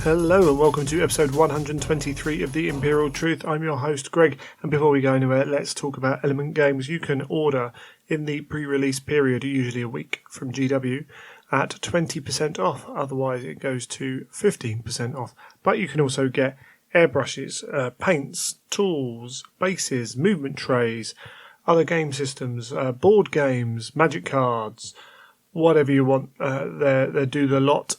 Hello and welcome to episode 123 of The Imperial Truth. I'm your host Greg, and before we go anywhere, let's talk about Element games you can order in the pre-release period, usually a week, from GW at 20% off. Otherwise it goes to 15% off. But you can also get airbrushes, paints, tools, bases, movement trays, other game systems, board games, magic cards, whatever you want. They do the lot.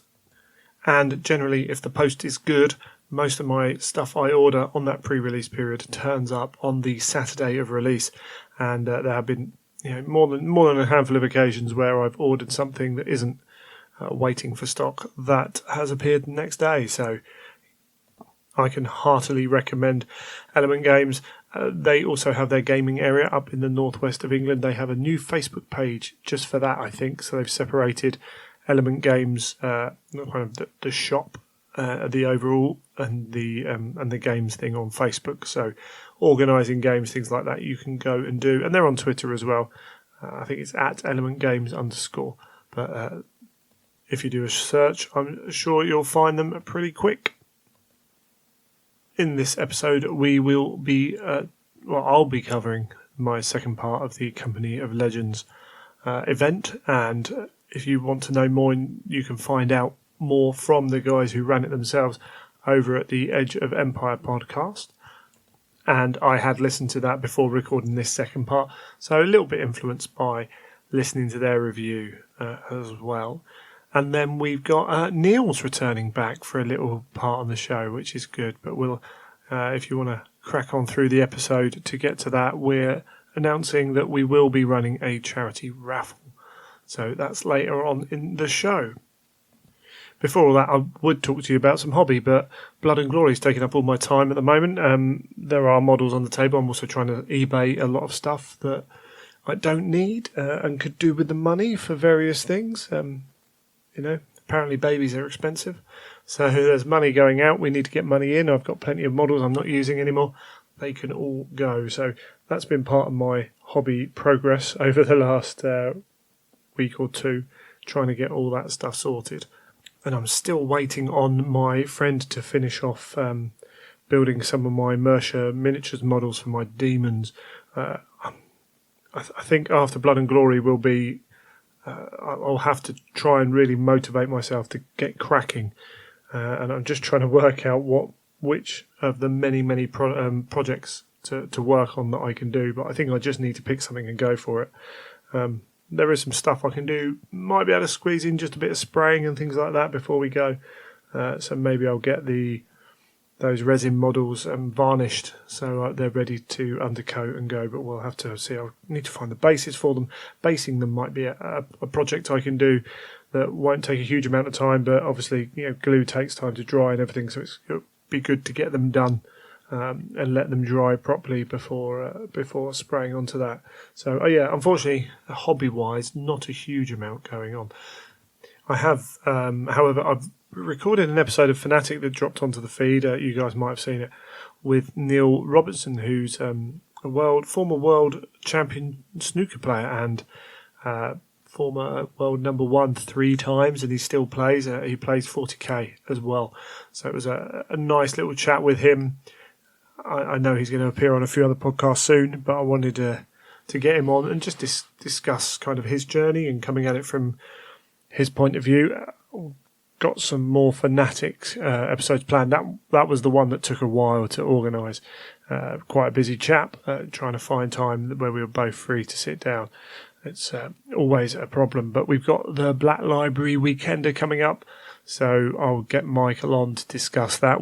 And generally, if the post is good, most of my stuff I order on that pre-release period turns up on the Saturday of release. And there have been more than a handful of occasions where I've ordered something that isn't waiting for stock that has appeared the next day. So I can heartily recommend Element Games. They also have their gaming area up in the northwest of England. They have a new Facebook page just for that, I think. So they've separated Element Games, kind of the shop, the overall, and the games thing on Facebook. So organising games, things like that, you can go and do. And they're on Twitter as well. I think it's at @elementgames_. But if you do a search, I'm sure you'll find them pretty quick. In this episode, we will be, I'll be covering my second part of the Company of Legends event, and if you want to know more, you can find out more from the guys who ran it themselves over at the Edge of Empire podcast. And I had listened to that before recording this second part, so a little bit influenced by listening to their review as well. And then we've got Neil's returning back for a little part on the show, which is good. But we'll, if you want to crack on through the episode to get to that, we're announcing that we will be running a charity raffle. So that's later on in the show. Before all that, I would talk to you about some hobby, but Blood and Glory is taking up all my time at the moment. There are models on the table. I'm also trying to eBay a lot of stuff that I don't need and could do with the money for various things. Apparently babies are expensive. So there's money going out. We need to get money in. I've got plenty of models I'm not using anymore. They can all go. So that's been part of my hobby progress over the last week or two, trying to get all that stuff sorted. And I'm still waiting on my friend to finish off building some of my Mercia miniatures models for my demons. I think after Blood and Glory will be I'll have to try and really motivate myself to get cracking, and I'm just trying to work out which of the many projects to work on that I can do. But I think I just need to pick something and go for it. There is some stuff I can do. Might be able to squeeze in just a bit of spraying and things like that before we go. So maybe I'll get those resin models varnished so they're ready to undercoat and go. But we'll have to see. I'll need to find the bases for them. Basing them might be a project I can do that won't take a huge amount of time. But obviously, glue takes time to dry and everything. So it'll be good to get them done. And let them dry properly before spraying onto that. So, unfortunately, hobby-wise, not a huge amount going on. I have, however, I've recorded an episode of Fanatic that dropped onto the feed. You guys might have seen it, with Neil Robertson, who's a former world champion snooker player and former world number 1 3 times, and he still plays. He plays 40k as well. So it was a nice little chat with him. I know he's going to appear on a few other podcasts soon, but I wanted to get him on and just discuss kind of his journey and coming at it from his point of view. Got some more Fanatics episodes planned. That was the one that took a while to organise. Quite a busy chap, trying to find time where we were both free to sit down. It's always a problem. But we've got the Black Library Weekender coming up, so I'll get Michael on to discuss that.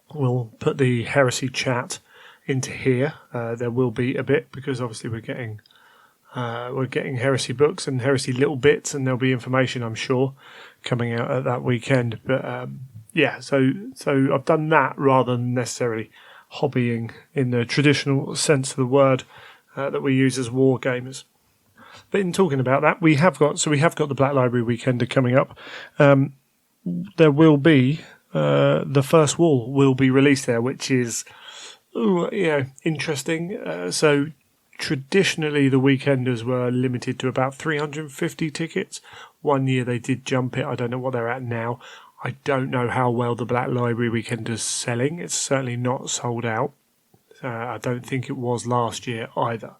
We'll put the Heresy chat into here. There will be a bit because obviously we're getting Heresy books and Heresy little bits, and there'll be information, I'm sure, coming out at that weekend. But so I've done that rather than necessarily hobbying in the traditional sense of the word that we use as war gamers. But in talking about that, we have got the Black Library Weekender coming up. There will be. The first wall will be released there, which is interesting. So traditionally the Weekenders were limited to about 350 tickets. One year they did jump it. I don't know what they're at now. I don't know how well the Black Library weekend is selling. It's certainly not sold out. I don't think it was last year either.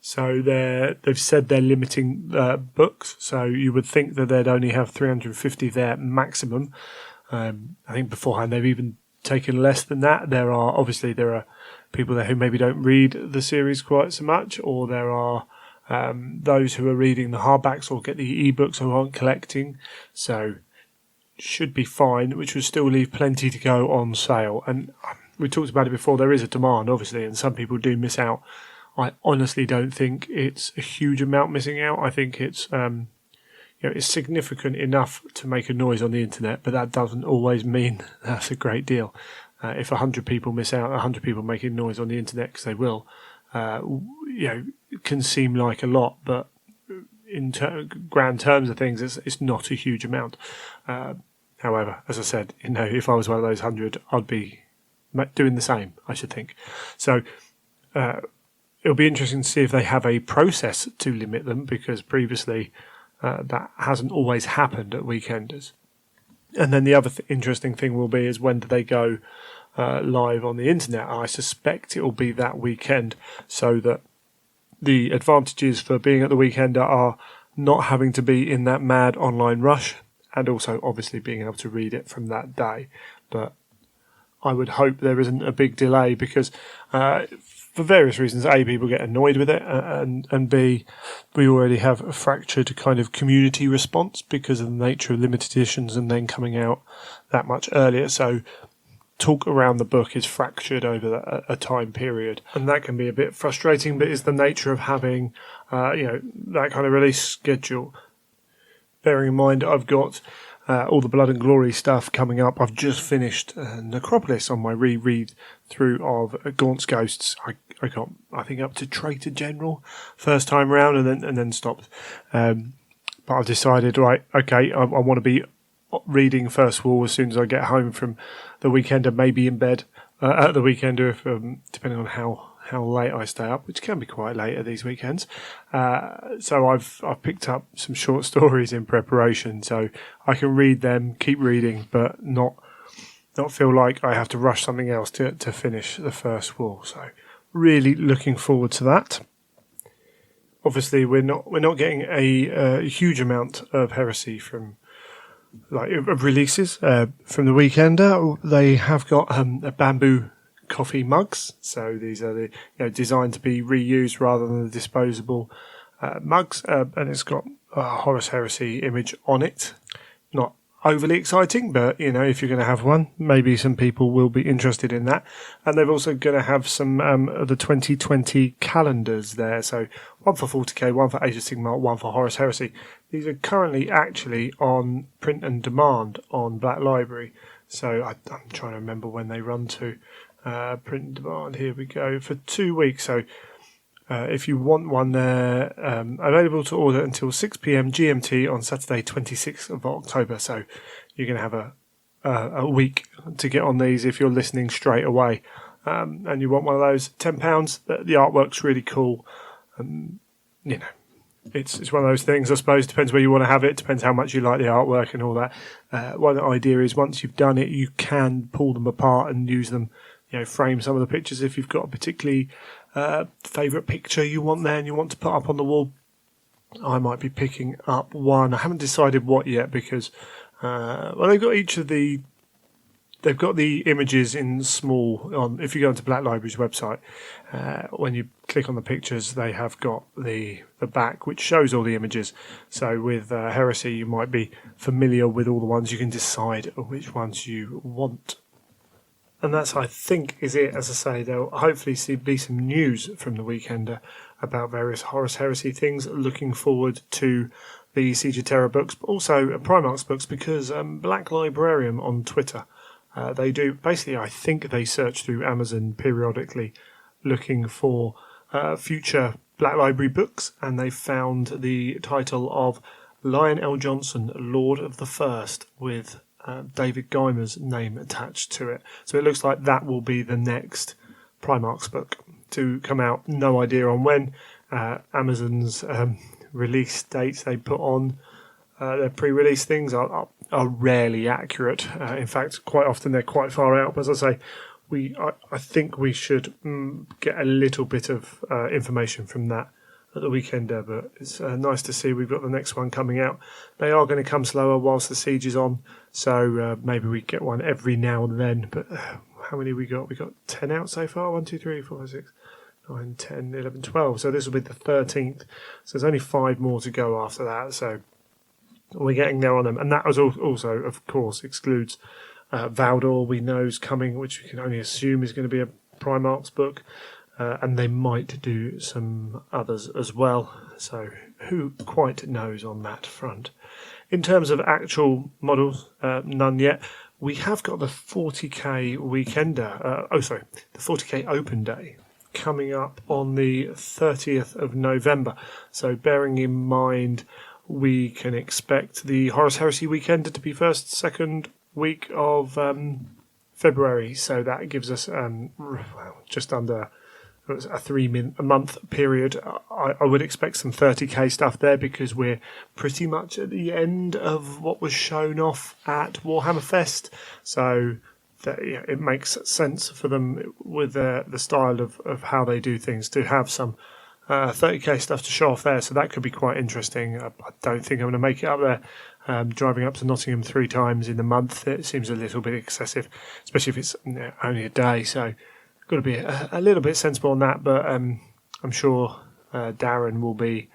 So they've said they're limiting books. So you would think that they'd only have 350 there maximum. I think beforehand they've even taken less than that. There are people there who maybe don't read the series quite so much, or there are those who are reading the hardbacks or get the ebooks who aren't collecting. So should be fine, which would still leave plenty to go on sale. And we talked about it before, there is a demand, obviously, and some people do miss out. I honestly don't think it's a huge amount missing out. I think it's it's significant enough to make a noise on the internet, but that doesn't always mean that's a great deal. If 100 people miss out, 100 people making noise on the internet, because they will, it can seem like a lot, but in grand terms of things, it's not a huge amount. However, as I said, if I was one of those 100, I'd be doing the same, I should think. So it'll be interesting to see if they have a process to limit them, because previously that hasn't always happened at weekenders. And then the other interesting thing will be is when do they go live on the internet. I suspect it will be that weekend, so that the advantages for being at the weekender are not having to be in that mad online rush, and also obviously being able to read it from that day. But I would hope there isn't a big delay, because for various reasons, A, people get annoyed with it, and B, we already have a fractured kind of community response because of the nature of limited editions and then coming out that much earlier. So talk around the book is fractured over a time period, and that can be a bit frustrating, but it's the nature of having that kind of release schedule. Bearing in mind I've got all the Blood and Glory stuff coming up. I've just finished Necropolis on my reread through of Gaunt's Ghosts. I got, I think, up to Traitor General first time round, and then stopped. But I've decided, right, okay, I want to be reading First Wall as soon as I get home from the weekender, maybe in bed at the weekender, if, depending on how late I stay up, which can be quite late at these weekends. So I've picked up some short stories in preparation, so I can read them, keep reading, but not feel like I have to rush something else to finish the First Wall. So really looking forward to that. Obviously, we're not getting a huge amount of Heresy from of releases from the weekender. They have got a bamboo coffee mugs, so these are designed to be reused rather than the disposable mugs, and it's got a Horus Heresy image on it. Not overly exciting, but if you're going to have one, maybe some people will be interested in that. And they're also going to have some of the 2020 calendars there, so one for 40k, one for Age of Sigmar, one for Horus Heresy. These are currently actually on print and demand on Black Library, so I'm trying to remember when they run to. Print and demand, here we go, for 2 weeks. So if you want one, they're available to order until 6 p.m. GMT on Saturday 26th of October. So you're going to have a week to get on these if you're listening straight away. And you want one of those, £10. The artwork's really cool. It's one of those things, I suppose. Depends where you want to have it. Depends how much you like the artwork and all that. One idea is once you've done it, you can pull them apart and use them. Frame some of the pictures if you've got a particularly favourite picture you want there and you want to put up on the wall. I might be picking up one. I haven't decided what yet, because they've got the images in small on. If you go onto Black Library's website, when you click on the pictures, they have got the back which shows all the images. So with Heresy, you might be familiar with all the ones. You can decide which ones you want. And that's, I think, is it. As I say, there'll hopefully be some news from the weekender about various Horus Heresy things. Looking forward to the Siege of Terror books, but also Primarch's books, because Black Librarian on Twitter, they do, basically, I think they search through Amazon periodically looking for future Black Library books, and they found the title of Lion L. Johnson, Lord of the First, with David Guymer's name attached to it. So it looks like that will be the next Primarch's book to come out. No idea on when. Amazon's release dates they put on their pre-release things are are rarely accurate. In fact, quite often they're quite far out. But as I say, I think we should get a little bit of information from that at the Weekender, but it's nice to see we've got the next one coming out. They are going to come slower whilst the siege is on, so maybe we get one every now and then. But how many we got? We got 10 out so far. 1, 2, 3, 4, 5, 6, 9, 10, 11, 12. So this will be the 13th. So there's only 5 more to go after that. So we're getting there on them, and that was also, of course, excludes Valdor. We know is coming, which we can only assume is going to be a Primarch's book. And they might do some others as well. So who quite knows on that front? In terms of actual models, none yet. We have got the 40k Weekender. The 40k Open Day coming up on the 30th of November. So bearing in mind, we can expect the Horus Heresy Weekender to be first, second week of February. So that gives us just under a month period. I would expect some 30k stuff there because we're pretty much at the end of what was shown off at Warhammer Fest. So it makes sense for them with the style of how they do things to have some 30k stuff to show off there. So that could be quite interesting. I don't think I'm going to make it up there. Driving up to Nottingham 3 times in a month, it seems a little bit excessive, especially if it's only a day. So got to be a little bit sensible on that, but I'm sure Darren will be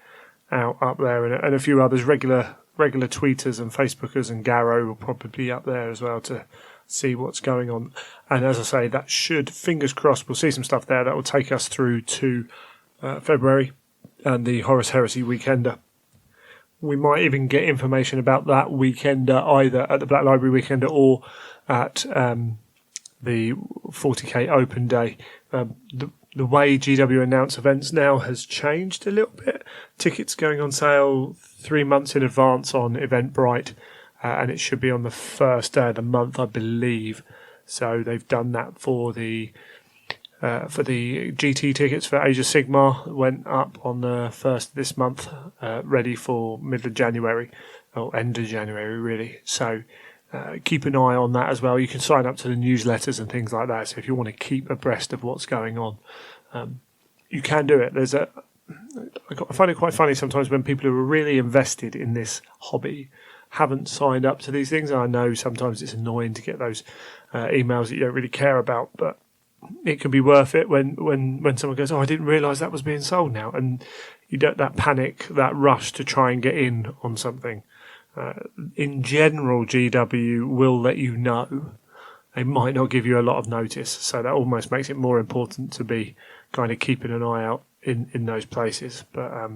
out up there, and a few others, regular tweeters and Facebookers, and Garrow will probably be up there as well to see what's going on. And as I say, that should, fingers crossed, we'll see some stuff there that will take us through to February and the Horus Heresy Weekender. We might even get information about that Weekender either at the Black Library Weekender or at the 40k Open Day. The way GW announce events now has changed a little bit. Tickets going on sale 3 months in advance on Eventbrite, and it should be on the first day of the month, I believe. So they've done that for the GT tickets for Age of Sigmar. Went up on the first this month, ready for middle of January, or end of January really. So keep an eye on that as well. You can sign up to the newsletters and things like that. So if you want to keep abreast of what's going on, you can do it. I find it quite funny sometimes when people who are really invested in this hobby haven't signed up to these things. And I know sometimes it's annoying to get those emails that you don't really care about, but it can be worth it when someone goes, "Oh, I didn't realise that was being sold now," and you don't that panic, that rush to try and get in on something. In general, GW will let you know. They might not give you a lot of notice, so that almost makes it more important to be kind of keeping an eye out in those places. But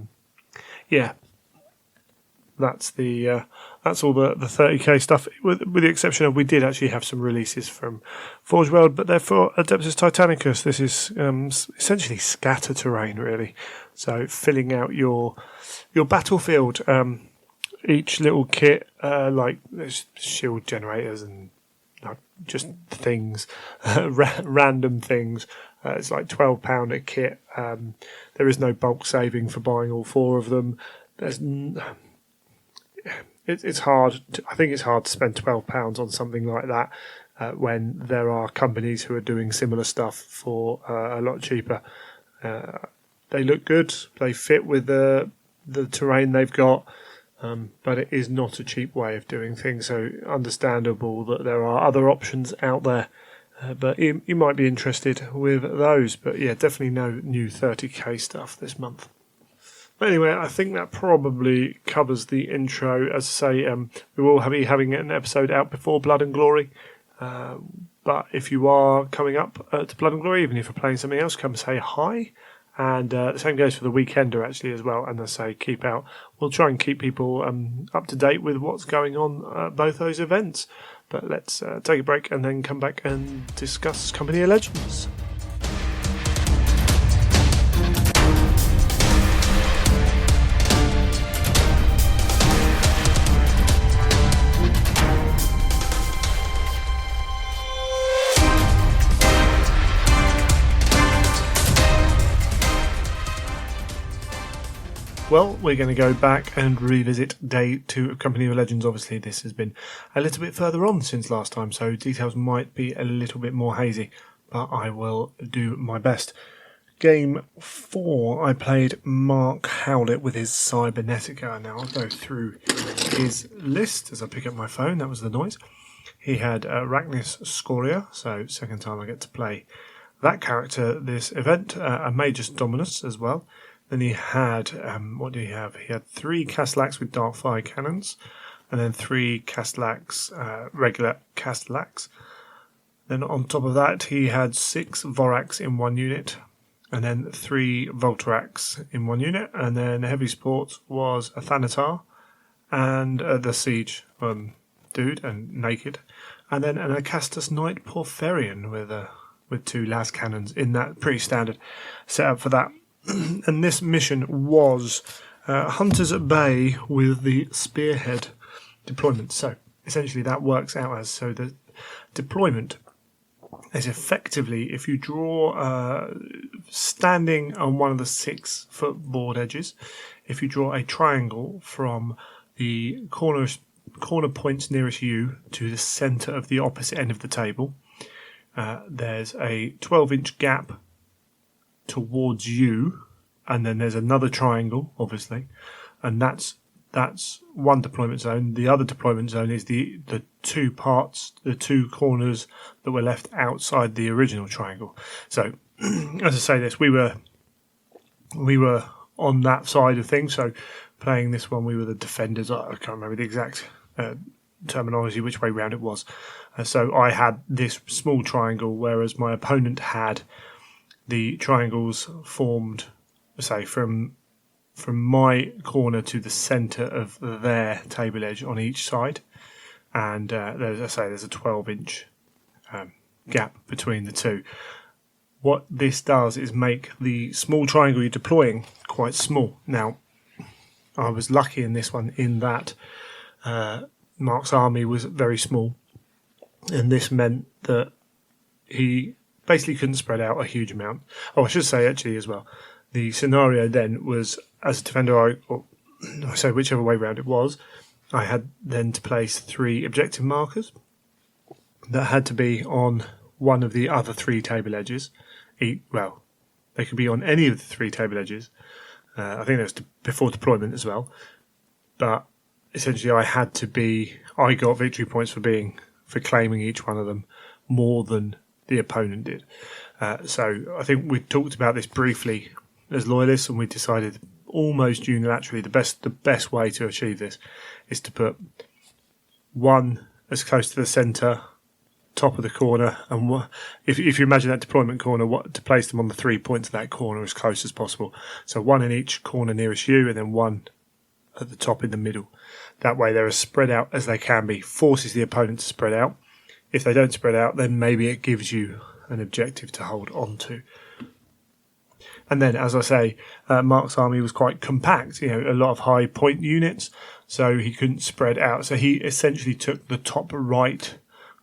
that's all the 30k stuff, with the exception of we did actually have some releases from Forge World, but they're for Adeptus Titanicus. This is essentially scatter terrain, really. So filling out your battlefield. Each little kit, like there's shield generators and just things, random things. It's like £12 a kit. There is no bulk saving for buying all 4 of them. It's hard. I think it's hard to spend £12 on something like that when there are companies who are doing similar stuff for a lot cheaper. They look good. They fit with the terrain they've got. But it is not a cheap way of doing things, so understandable that there are other options out there. But you might be interested with those. But yeah, definitely no new 30k stuff this month. But anyway, I think that probably covers the intro. As I say, we will be having an episode out before Blood and Glory. But if you are coming up to Blood and Glory, even if you're playing something else, come say hi. And the same goes for the Weekender actually as well. And I say keep out. We'll try and keep people up to date with what's going on at both those events. But let's take a break and then come back and discuss Company of Legends. Well, we're going to go back and revisit day 2 of Company of Legends. Obviously, this has been a little bit further on since last time, so details might be a little bit more hazy, but I will do my best. Game 4, I played Mark Howlett with his Cybernetica. Now, I'll go through his list as I pick up my phone. That was the noise. He had Ragnis Scoria, so second time I get to play that character this event. A Magus Dominus as well. Then he had, what do he have? He had 3 Castellax with Dark Fire Cannons, and then 3 Castellax, regular Castellax. Then on top of that, he had 6 Vorax in 1 unit, and then 3 Voltarax in 1 unit, and then Heavy Sport was a Thanatar, and the Siege dude, and Naked, and then an Acastus Knight Porphyrion with 2 las cannons in that pretty standard setup for that. And this mission was Hunters at Bay with the Spearhead deployment. So essentially that works out as, so the deployment is effectively, if you draw standing on one of the 6-foot board edges, if you draw a triangle from the corner points nearest you to the centre of the opposite end of the table, there's a 12-inch gap towards you, and then there's another triangle, obviously, and that's one deployment zone. The other deployment zone is the 2 parts, the 2 corners that were left outside the original triangle. So, as I say this, we were on that side of things. So, playing this one, we were the defenders. I can't remember the exact terminology, which way round it was. So I had this small triangle, whereas my opponent had the triangles formed, say, from my corner to the centre of their table edge on each side, and there's a 12-inch gap between the 2. What this does is make the small triangle you're deploying quite small. Now, I was lucky in this one in that Mark's army was very small, and this meant that he basically couldn't spread out a huge amount. Oh, I should say actually as well, the scenario then was, as a defender, so whichever way round it was, I had then to place 3 objective markers that had to be on one of the other 3 table edges. Well, they could be on any of the 3 table edges. I think that was before deployment as well. But essentially I got victory points for claiming each one of them more than the opponent did. So I think we talked about this briefly as loyalists, and we decided almost unilaterally the best way to achieve this is to put one as close to the centre, top of the corner, and if you imagine that deployment corner, to place them on the 3 points of that corner as close as possible. So one in each corner nearest you, and then one at the top in the middle. That way they're as spread out as they can be, forces the opponent to spread out. If they don't spread out, then maybe it gives you an objective to hold on to. And then, as I say, Mark's army was quite compact, a lot of high point units, so he couldn't spread out. So he essentially took the top right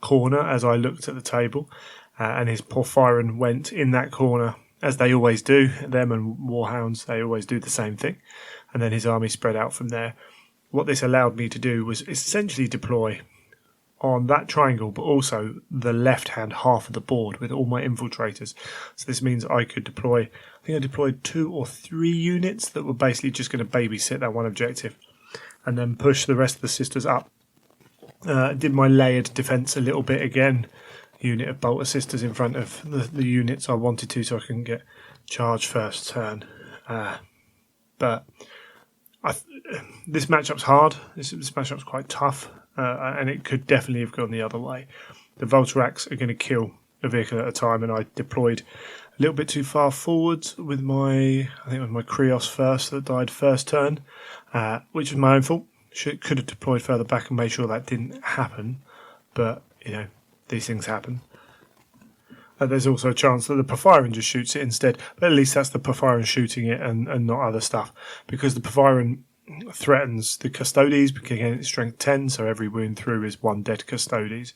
corner as I looked at the table, and his Porphyrion went in that corner, as they always do. Them and Warhounds, they always do the same thing. And then his army spread out from there. What this allowed me to do was essentially deploy on that triangle, but also the left-hand half of the board with all my infiltrators. So this means I could deploy, I think I deployed 2 or 3 units that were basically just going to babysit that one objective, and then push the rest of the sisters up. Did my layered defence a little bit again. Unit of bolter sisters in front of the units I wanted to, so I can get charge first turn. But this matchup's hard. This matchup's quite tough, and it could definitely have gone the other way. The Voltarax are going to kill a vehicle at a time, and I deployed a little bit too far forwards with my Krios first that died first turn, which was my own fault. Could have deployed further back and made sure that didn't happen, but these things happen. There's also a chance that the Porphyrion just shoots it instead, but at least that's the Porphyrion shooting it and not other stuff, because the Porphyrion threatens the Custodes, because again it's strength 10, so every wound through is 1 dead Custode.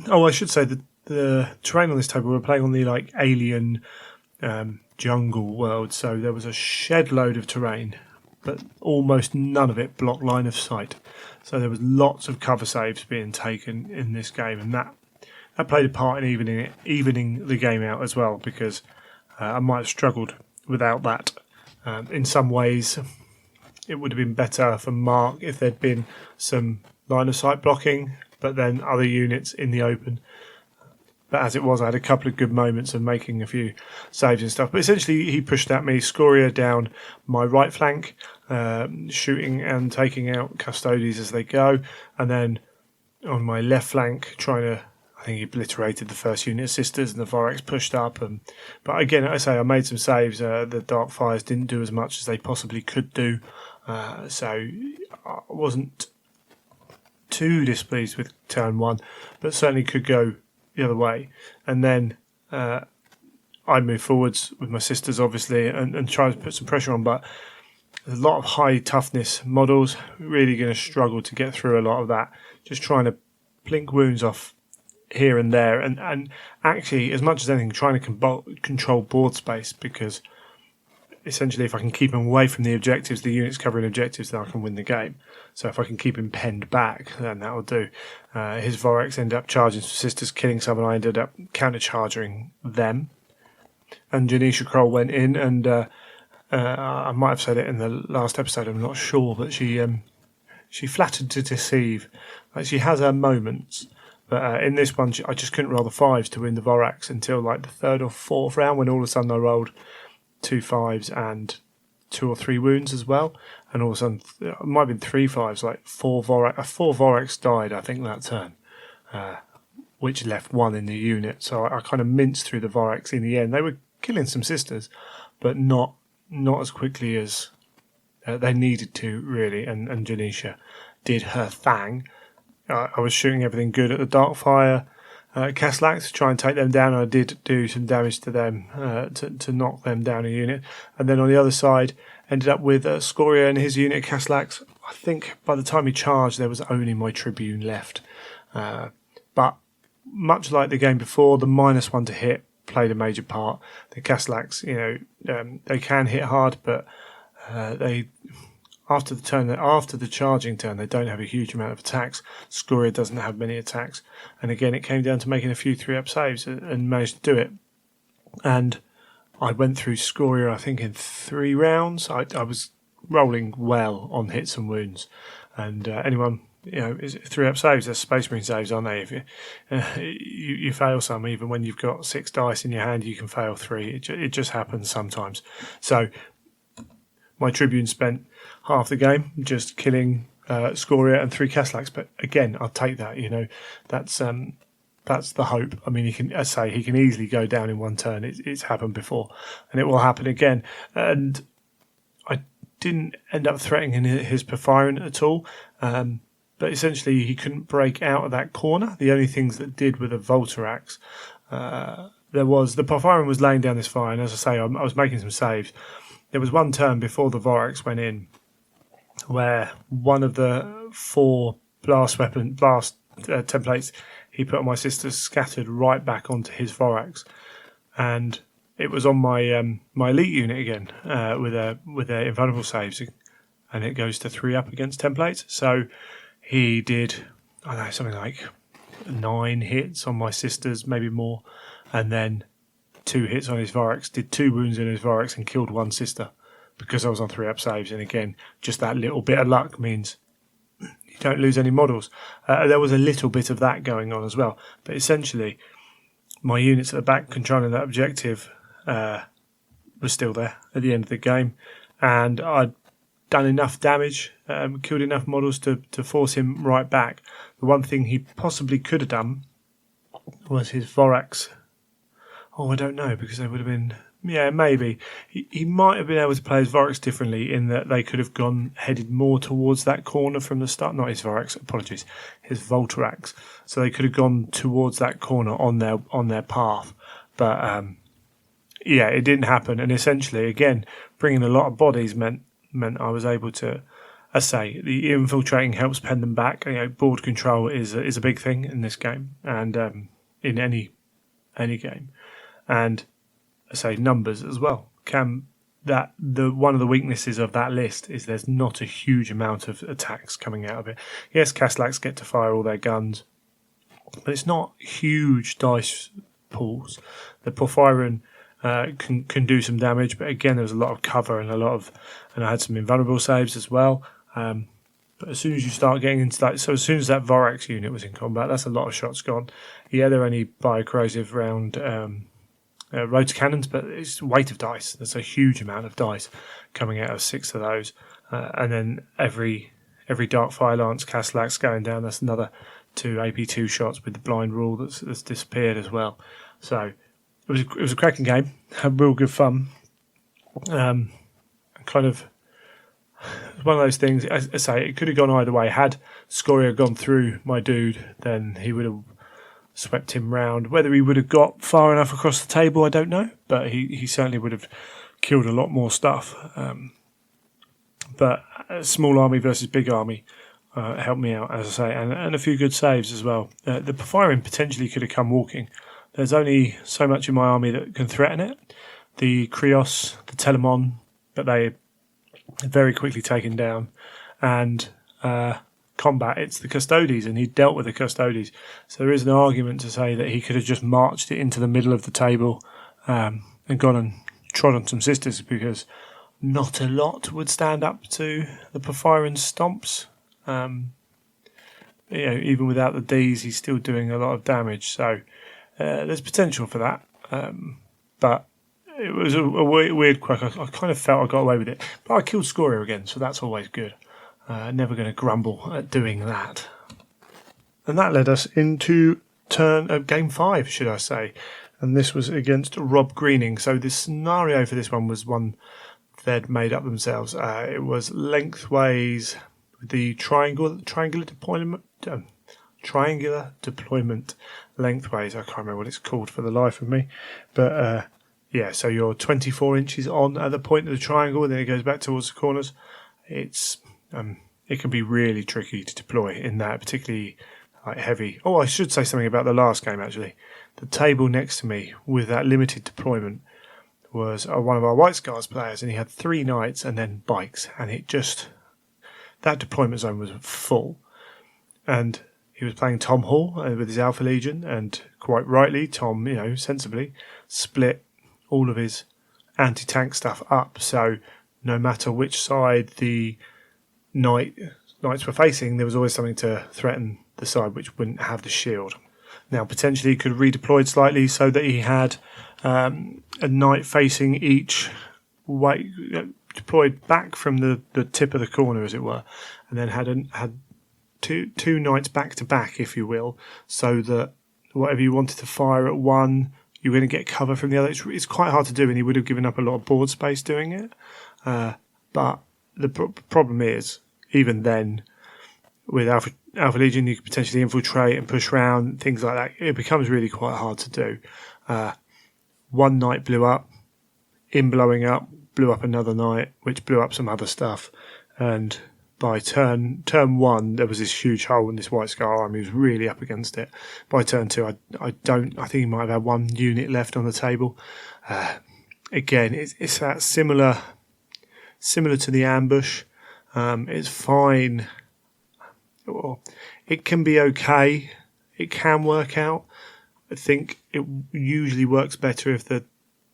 Oh, I should say that the terrain on this table, we're playing on the alien jungle world, so there was a shed load of terrain, but almost none of it blocked line of sight. So there was lots of cover saves being taken in this game, and that played a part in evening the game out as well, because I might have struggled without that. In some ways, it would have been better for Mark if there'd been some line of sight blocking, but then other units in the open. But as it was, I had a couple of good moments of making a few saves and stuff. But essentially, he pushed at me, Scoria down my right flank, shooting and taking out Custodes as they go. And then on my left flank, I think he obliterated the first unit of Sisters, and the Vorax pushed up. But again, I made some saves. The Dark Fires didn't do as much as they possibly could do. So I wasn't too displeased with turn one, but certainly could go the other way. And then I moved forwards with my Sisters, obviously, and try to put some pressure on. But a lot of high toughness models, really going to struggle to get through a lot of that. Just trying to blink wounds off here and there, and actually, as much as anything, trying to control board space, because essentially, if I can keep him away from the objectives, the units covering objectives, then I can win the game. So if I can keep him penned back, then that will do. His Vorax ended up charging some Sisters, killing some, and I ended up counter-charging them. And Janisha Kroll went in, and I might have said it in the last episode, I'm not sure, but she flattered to deceive. Like, she has her moments. But in this one, I just couldn't roll the fives to win the Vorax until like the third or fourth round, when all of a sudden I rolled 2 5s and 2 or 3 wounds as well. And all of a sudden, it might have been 3 5s, like 4 Vorax died, I think, that turn, which left 1 in the unit. So I kind of minced through the Vorax in the end. They were killing some Sisters, but not as quickly as they needed to, really. And Janisha did her thing. I was shooting everything good at the Darkfire Caslax to try and take them down. I did do some damage to them to knock them down a unit. And then on the other side, ended up with Scoria and his unit Caslax. I think by the time he charged, there was only my Tribune left. But much like the game before, the -1 to hit played a major part. The Caslax, they can hit hard, but they... After the charging turn, they don't have a huge amount of attacks. Scoria doesn't have many attacks. And again, it came down to making a few 3-up saves and managed to do it. And I went through Scoria, I think, in 3 rounds. I was rolling well on hits and wounds. And anyone, is 3-up saves, they're Space Marine saves, aren't they? If you fail some, even when you've got 6 dice in your hand, you can fail 3. It just happens sometimes. So my Tribune spent half the game just killing Scoria and 3 Caslax, but again, I'll take that. That's the hope. I mean, he can easily go down in 1 turn. It's happened before, and it will happen again. And I didn't end up threatening his Porphyrion at all, but essentially he couldn't break out of that corner. The only things that did were the Voltarax. The Porphyrion was laying down this fire, and as I say, I was making some saves. There was 1 turn before the Vorax went in where one of the 4 blast templates he put on my Sisters scattered right back onto his Vorax, and it was on my my elite unit again with their invulnerable saves, and it goes to 3-up against templates. So he did, I don't know, something like 9 hits on my Sisters, maybe more, and then 2 hits on his Vorax, did 2 wounds in his Vorax and killed 1 Sister because I was on 3-up saves. And again, just that little bit of luck means you don't lose any models. There was a little bit of that going on as well, but essentially my units at the back controlling that objective were still there at the end of the game, and I'd done enough damage, killed enough models to force him right back. The one thing he possibly could have done was his Vorax. Oh, I don't know, because they would have been... Yeah, maybe. He might have been able to play his Vorax differently, in that they could have headed more towards that corner from the start. Not his Vorax, apologies. His Voltarax. So they could have gone towards that corner on their path. But, yeah, it didn't happen. And essentially, again, bringing a lot of bodies meant I was able to... I say, the infiltrating helps pen them back. Board control is a big thing in this game, and in any game. And say, numbers as well. One of the weaknesses of that list is there's not a huge amount of attacks coming out of it. Yes, Castellax get to fire all their guns, but it's not huge dice pools. The Porphyrion can do some damage, but again, there's a lot of cover and I had some invulnerable saves as well. But as soon as you start getting into that, so as soon as that Vorax unit was in combat, that's a lot of shots gone. Yeah, they're only biocorrosive round rotor cannons, but it's weight of dice. There's a huge amount of dice coming out of 6 of those, and then every Dark Fire Lance Castellax going down. That's another 2 AP2 shots with the blind rule that's disappeared as well. So it was a cracking game. Had real good fun. Kind of one of those things. As I say, it could have gone either way. Had Scoria gone through my dude, then he would have swept him round. Whether he would have got far enough across the table, I don't know, but he certainly would have killed a lot more stuff. But a small army versus big army helped me out, as I say, and a few good saves as well. The Porphyrion potentially could have come walking. There's only so much in my army that can threaten it. The Krios, the Telemon, but they very quickly taken down, and combat, it's the Custodes, and he dealt with the Custodes. So there is an argument to say that he could have just marched it into the middle of the table and gone and trod on some sisters, because not a lot would stand up to the Porphyrion stomps. Even without the Ds, he's still doing a lot of damage. So there's potential for that, but it was a weird quirk. I kind of felt I got away with it, but I killed Scoria again, so that's always good. Never going to grumble at doing that. And that led us into game 5, should I say. And this was against Rob Greening. So the scenario for this one was one they'd made up themselves. It was lengthways with the triangular deployment lengthways. I can't remember what it's called for the life of me. But so you're 24 inches on at the point of the triangle, and then it goes back towards the corners. It can be really tricky to deploy in that, particularly heavy. Oh, I should say something about the last game, actually. The table next to me with that limited deployment was one of our White Scars players, and he had 3 knights and then bikes, and that deployment zone was full. And he was playing Tom Hall with his Alpha Legion, and quite rightly, Tom, sensibly, split all of his anti-tank stuff up. So no matter which side the knights were facing, there was always something to threaten the side which wouldn't have the shield. Now, potentially, he could have redeployed slightly so that he had a knight facing each way, deployed back from the tip of the corner, as it were, and then had two knights back to back, if you will, so that whatever you wanted to fire at one, you're going to get cover from the other. It's quite hard to do, and he would have given up a lot of board space doing it. But the problem is, even then, with Alpha Legion, you could potentially infiltrate and push around, things like that. It becomes really quite hard to do. One knight blew up, blowing up, blew up another knight, which blew up some other stuff. And by turn 1, there was this huge hole in this White Scar army. He was really up against it. By turn 2, I think he might have had 1 unit left on the table. Again, it's that similar to the ambush. It's fine. Well, it can be okay. It can work out. I think it usually works better if the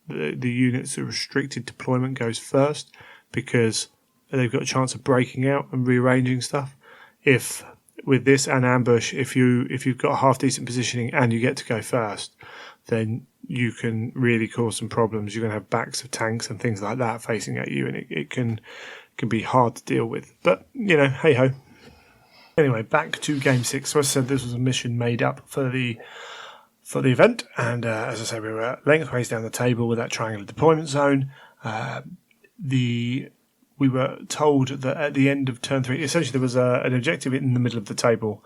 units of restricted deployment goes first, because they've got a chance of breaking out and rearranging stuff. If with this and ambush, if you've got a half decent positioning and you get to go first, then you can really cause some problems. You're going to have backs of tanks and things like that facing at you, and it can be hard to deal with. But hey ho. Anyway, back to game 6. So as I said, this was a mission made up for the event, and as I said, we were lengthways down the table with that triangular deployment zone. We were told that at the end of turn 3, essentially there was an objective in the middle of the table,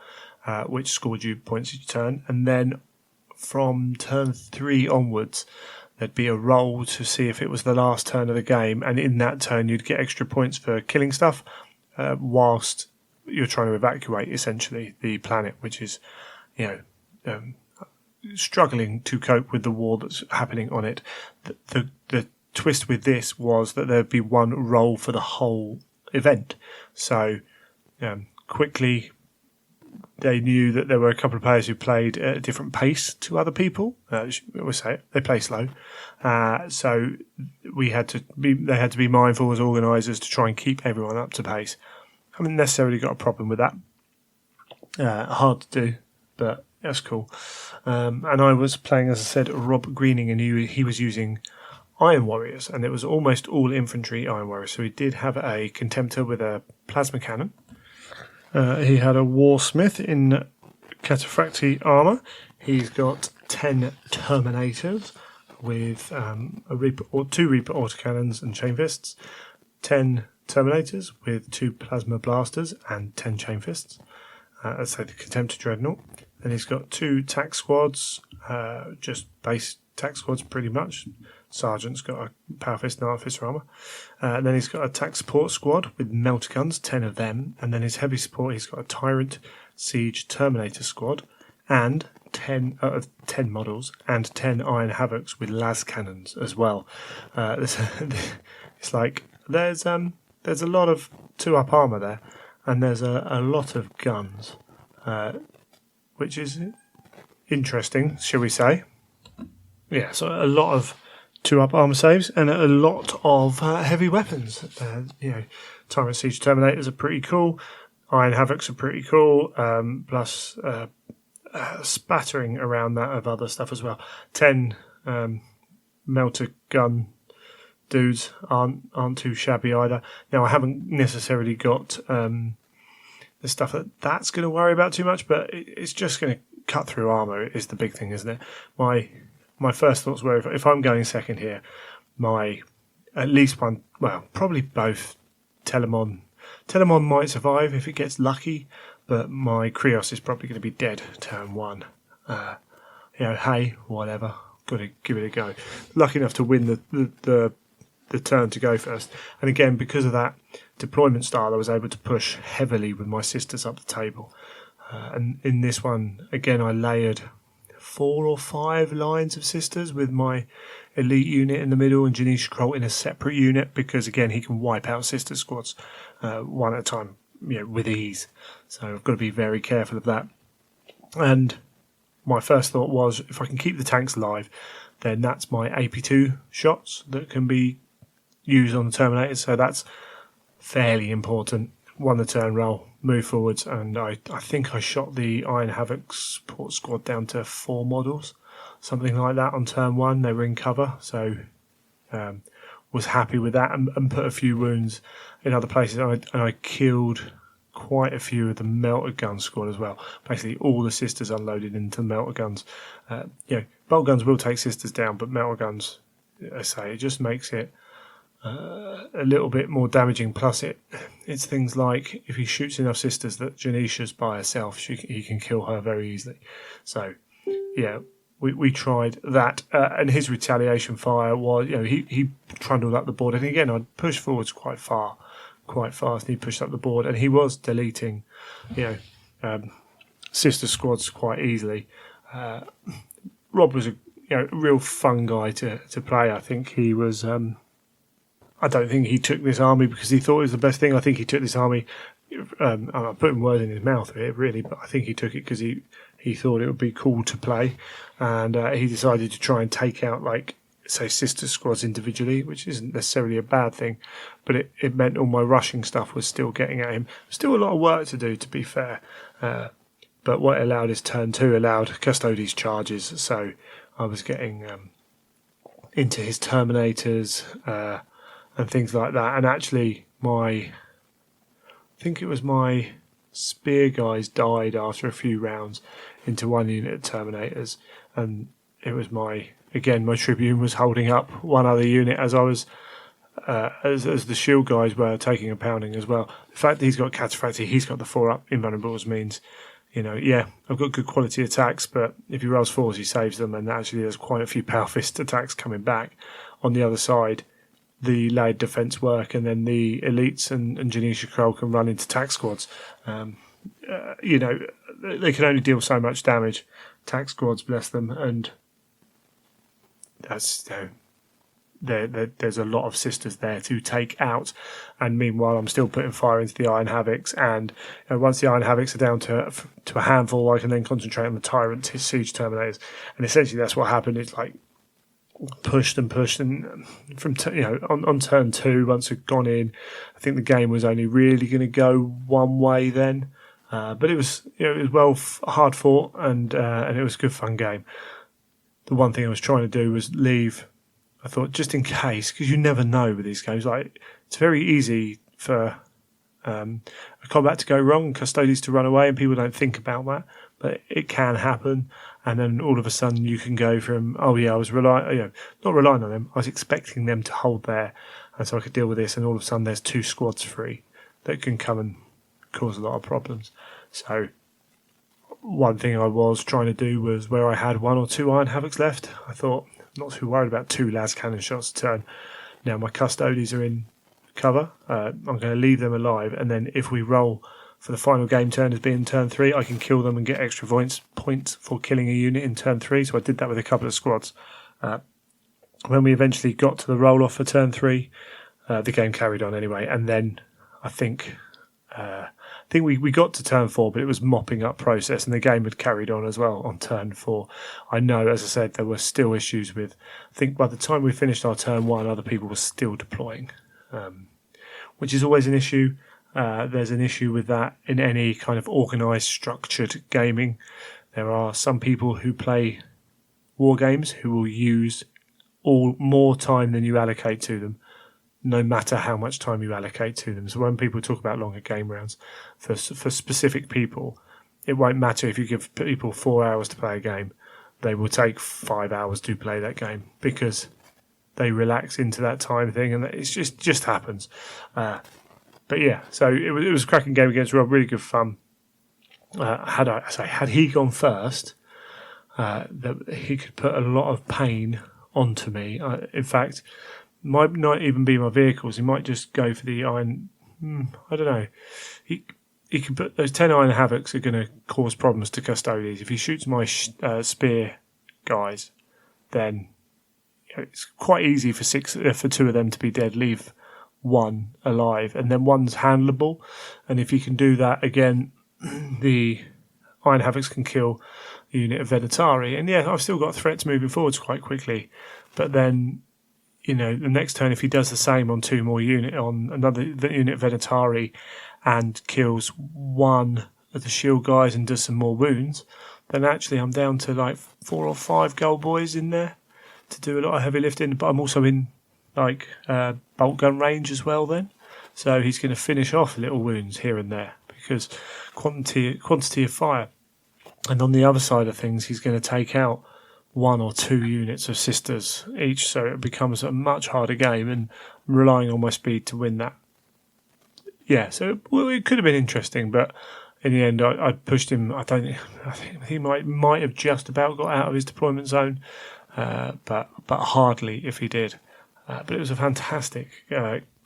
which scored you points each turn, and then from turn 3 onwards, there'd be a roll to see if it was the last turn of the game, and in that turn you'd get extra points for killing stuff, whilst you're trying to evacuate essentially the planet, which is, struggling to cope with the war that's happening on it. The twist with this was that there'd be one role for the whole event. So quickly they knew that there were a couple of players who played at a different pace to other people. We'll say it, they play slow. So they had to be mindful as organisers to try and keep everyone up to pace. I haven't necessarily got a problem with that. Hard to do, but that's cool. And I was playing, as I said, Rob Greening, and he was using Iron Warriors, and it was almost all infantry Iron Warriors. So he did have a Contemptor with a plasma cannon. He had a Warsmith in Cataphractii armour. He's got 10 Terminators with two Reaper autocannons and chain fists, 10 Terminators with 2 Plasma Blasters and 10 chain fists. Let's say the Contemptor Dreadnought. Then he's got 2 tack squads, just base tack squads pretty much. Sergeant's got a Power Fist and Artificer armour. And then he's got a tack support squad with melt guns, 10 of them. And then his heavy support, he's got a Tyrant Siege Terminator squad and 10 models and 10 Iron Havocs with las cannons as well. It's like there's a lot of 2-up armour there, and there's a lot of guns, which is interesting, shall we say. Yeah, so a lot of 2-up armour saves and a lot of heavy weapons. Tyrant Siege Terminators are pretty cool. Iron Havocs are pretty cool. Plus spattering around that of other stuff as well. 10 melter gun dudes aren't too shabby either. Now, I haven't necessarily got the stuff that's going to worry about too much, but it's just going to cut through armour is the big thing, isn't it? My first thoughts were, if I'm going second here, at least one, well, probably both Telemon might survive if it gets lucky, but my Krios is probably going to be dead turn 1. Hey, whatever, got to give it a go. Lucky enough to win the turn to go first, and again, because of that deployment style, I was able to push heavily with my sisters up the table. And in this one, again, I layered 4 or 5 lines of sisters with my elite unit in the middle and Janice Kroll in a separate unit, because again, he can wipe out sister squads one at a time, with ease. So I've got to be very careful of that. And my first thought was, if I can keep the tanks alive, then that's my AP2 shots that can be used on the Terminators. So that's fairly important. Won the turn roll, move forwards, and I think I shot the Iron Havoc support squad down to 4 models, something like that on turn 1. They were in cover, so was happy with that, and put a few wounds in other places. And I killed quite a few of the melter gun squad as well. Basically, all the sisters unloaded into the melter guns. Bolt guns will take sisters down, but melter guns, I say, it just makes it a little bit more damaging. Plus, it's things like if he shoots enough sisters that Janisha's by herself, he can kill her very easily. So, yeah, we tried that, and his retaliation fire was, he trundled up the board, and again, I'd push forwards quite fast, and he pushed up the board, and he was deleting, sister squads quite easily. Rob was a real fun guy to play. I think he was. I don't think he took this army because he thought it was the best thing. I think he took this army. I'm not putting words in his mouth here, really, but I think he took it because he thought it would be cool to play, and he decided to try and take out, say, sister squads individually, which isn't necessarily a bad thing, but it meant all my rushing stuff was still getting at him. Still a lot of work to do, to be fair, but what it allowed is turn 2 allowed Custodes charges, so I was getting into his Terminators and things like that, and actually I think it was my spear guys died after a few rounds into one unit of Terminators, and it was my Tribune was holding up one other unit as I was as the shield guys were taking a pounding as well. The fact that he's got Cataphractii, he's got the 4-up invulnerables means, I've got good quality attacks, but if he rolls 4s, he saves them, and actually there's quite a few Power Fist attacks coming back. On the other side, the layered defence work, and then the elites and Janisha Kroll can run into tack squads. they can only deal so much damage. Attack squads, bless them, and that's there's a lot of sisters there to take out. And meanwhile, I'm still putting fire into the Iron Havocs, and once the Iron Havocs are down to a handful, I can then concentrate on the Tyrant Siege Terminators. And essentially, that's what happened. It's like pushed, and from on turn 2, once we'd gone in, I think the game was only really going to go one way then. But it was hard fought, and it was a good fun game. The one thing I was trying to do was leave. I thought, just in case, because you never know with these games. Like, it's very easy for a combat to go wrong, custodians to run away, and people don't think about that. But it can happen, and then all of a sudden you can go from, I was not relying on them. I was expecting them to hold there, and so I could deal with this. And all of a sudden, there's 2 squads free that can come and cause a lot of problems. So one thing I was trying to do was, where I had 1 or 2 Iron Havocs left, I thought, I'm not too worried about 2 las cannon shots a turn. Now my custodians are in cover. I'm going to leave them alive, and then if we roll for the final game turn as being turn 3, I can kill them and get extra points for killing a unit in turn 3. So I did that with a couple of squads. When we eventually got to the roll off for turn 3, the game carried on anyway, and then I think we got to turn 4, but it was mopping up process, and the game had carried on as well on turn 4. I know, as I said, there were still issues with. I think by the time we finished our turn 1, other people were still deploying, which is always an issue. There's an issue with that in any kind of organised, structured gaming. There are some people who play war games who will use more time than you allocate to them, no matter how much time you allocate to them. So when people talk about longer game rounds, for specific people, it won't matter if you give people 4 hours to play a game. They will take 5 hours to play that game because they relax into that time thing, and it just happens. But yeah, so it was a cracking game against Rob, really good fun. Had he gone first, he could put a lot of pain onto me. In fact, might not even be my vehicles. He might just go for the iron. I don't know. He can put those 10 Iron Havocs are going to cause problems to custodians. If he shoots my spear guys, then it's quite easy for 2 of them to be dead. Leave 1 alive, and then 1's handleable. And if you can do that again, the Iron Havocs can kill a unit of Venatari. And yeah, I've still got threats moving forwards quite quickly. But then, the next turn, if he does the same on 2 more on another unit of Venatari and kills 1 of the shield guys and does some more wounds, then actually I'm down to like 4 or 5 gold boys in there to do a lot of heavy lifting. But I'm also in bolt gun range as well then. So he's going to finish off little wounds here and there because quantity of fire. And on the other side of things, he's going to take out 1 or 2 units of sisters each, so it becomes a much harder game, and I'm relying on my speed to win that. Yeah, so it could have been interesting, but in the end, I pushed him. I think he might have just about got out of his deployment zone, but hardly if he did. But it was a fantastic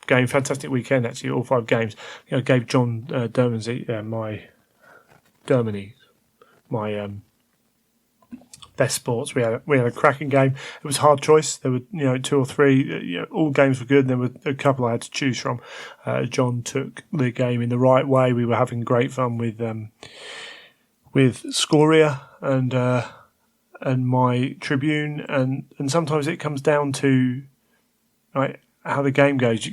game, fantastic weekend actually. All 5 games. I gave John Dermany my best sports. We had a cracking game. It was a hard choice. There were 2 or 3. All games were good. And there were a couple I had to choose from. John took the game in the right way. We were having great fun with Scoria and my Tribune, and sometimes it comes down to how the game goes.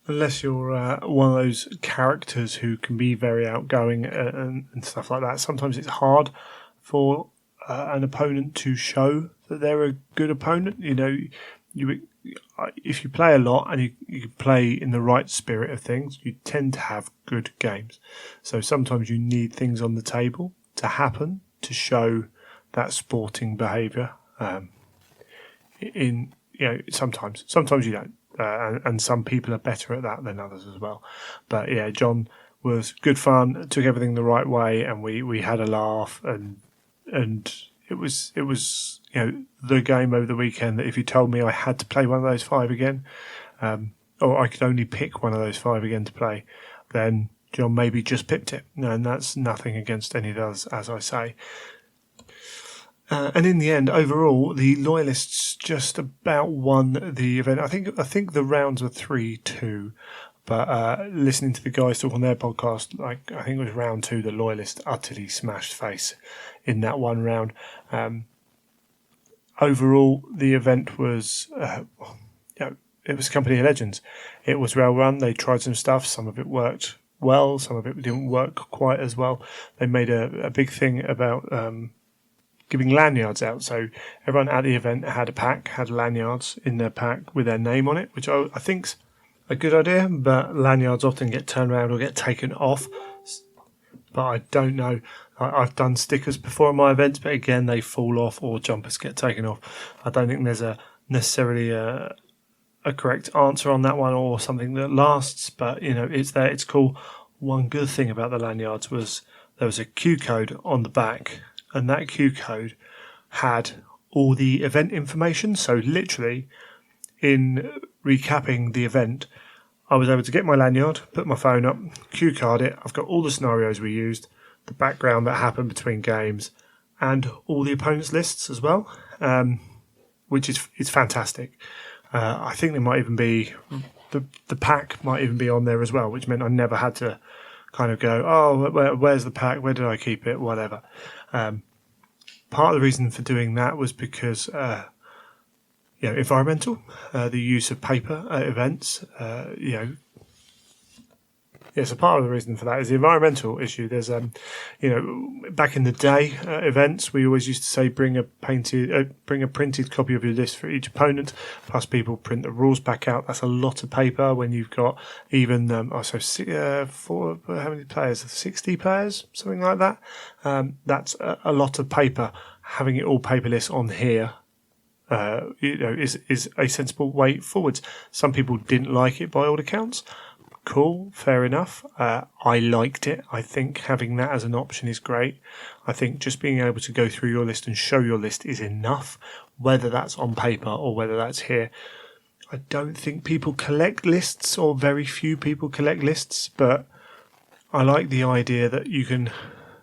Unless you're one of those characters who can be very outgoing and stuff like that, sometimes it's hard for an opponent to show that they're a good opponent. If you play a lot and you play in the right spirit of things, you tend to have good games. So sometimes you need things on the table to happen to show that sporting behaviour. Sometimes you don't. And some people are better at that than others as well. But yeah, John was good fun, took everything the right way, and we had a laugh, and it was the game over the weekend that if you told me I had to play one of those 5 again, or I could only pick one of those 5 again to play, then John maybe just pipped it, and that's nothing against any of us, as I say. And in the end, overall, the Loyalists just about won the event. I think the rounds were 3-2, but listening to the guys talk on their podcast, like I think it was round 2, the Loyalists utterly smashed face in that one round. Overall, the event was, it was Company of Legends. It was well run. They tried some stuff. Some of it worked well. Some of it didn't work quite as well. They made a big thing about giving lanyards out. So everyone at the event had lanyards in their pack with their name on it, which I think's a good idea. But lanyards often get turned around or get taken off. But I don't know. I've done stickers before in my events, but again, they fall off or jumpers get taken off. I don't think there's necessarily a correct answer on that one or something that lasts, but it's there, it's cool. One good thing about the lanyards was there was a Q code on the back, and that Q code had all the event information. So literally, in recapping the event, I was able to get my lanyard, put my phone up, Q card it. I've got all the scenarios we used, the background that happened between games, and all the opponents' lists as well, which is fantastic. I think there might even be the pack might even be on there as well, which meant I never had to kind of go, oh, where's the pack? Where did I keep it? Whatever. Part of the reason for doing that was because environmental, the use of paper at events, so part of the reason for that is the environmental issue. There's, back in the day events, we always used to say bring a printed copy of your list for each opponent. Plus, people print the rules back out. That's a lot of paper when you've got even how many players? 60 players, something like that. That's a lot of paper. Having it all paperless on here. Is a sensible way forwards. Some people didn't like it by all accounts. Cool, fair enough. I liked it. I think having that as an option is great. I think just being able to go through your list and show your list is enough, whether that's on paper or whether that's here. I don't think people collect lists, or very few people collect lists, but I like the idea that you can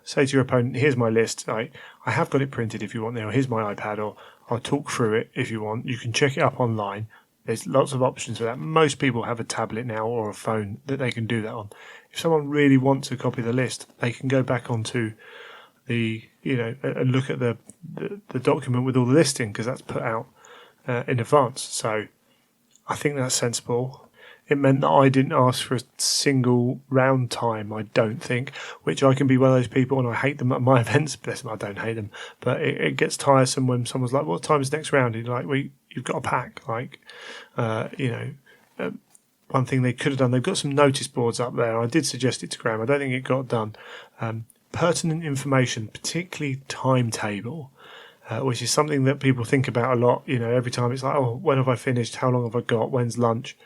say to your opponent, here's my list. I have got it printed if you want, or here's my iPad, or I'll talk through it if you want. You can check it up online. There's lots of options for that. Most people have a tablet now or a phone that they can do that on. If someone really wants to copy the list, they can go back onto and look at the document with all the listing, because that's put out in advance. So I think that's sensible. It meant that I didn't ask for a single round time, I don't think, which I can be one of those people, and I hate them at my events. Bless them, I don't hate them. But it gets tiresome when someone's like, what time is next round? And you're like, well, you've got a pack. One thing they could have done, they've got some notice boards up there. I did suggest it to Graham. I don't think it got done. Pertinent information, particularly timetable, which is something that people think about a lot. Every time it's like, oh, when have I finished? How long have I got? When's lunch?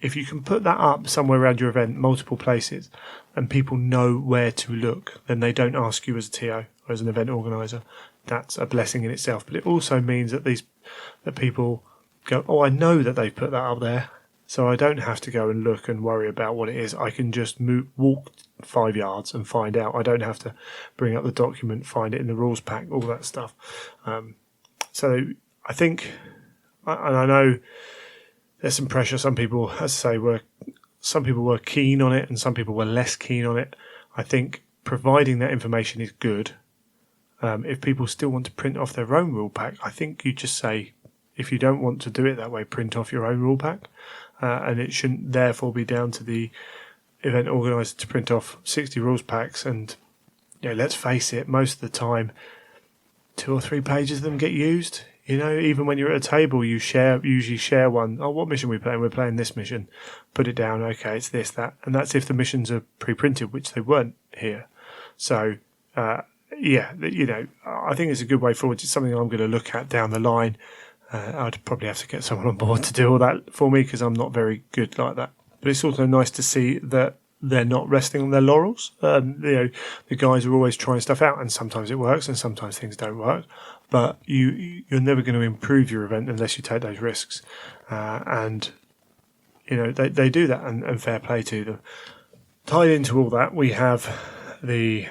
If you can put that up somewhere around your event, multiple places, and people know where to look, then they don't ask you as a TO or as an event organizer. That's a blessing in itself. But it also means that that people go, oh, I know that they've put that up there, so I don't have to go and look and worry about what it is. I can just walk 5 yards and find out. I don't have to bring up the document, find it in the rules pack, all that stuff. So I think, and I know there's some pressure. Some people, as I say, were keen on it, and some people were less keen on it. I think providing that information is good. If people still want to print off their own rule pack, I think you just say, if you don't want to do it that way, print off your own rule pack, and it shouldn't therefore be down to the event organizer to print off 60 rules packs. And let's face it, most of the time, 2 or 3 pages of them get used. Even when you're at a table, you usually share one. Oh, what mission are we playing? We're playing this mission. Put it down. Okay, it's this, that. And that's if the missions are pre-printed, which they weren't here. So, I think it's a good way forward. It's something I'm going to look at down the line. I'd probably have to get someone on board to do all that for me, because I'm not very good like that. But it's also nice to see that they're not resting on their laurels. The guys are always trying stuff out, and sometimes it works and sometimes things don't work. But you're never going to improve your event unless you take those risks. They do that, and fair play to them. Tied into all that, we have the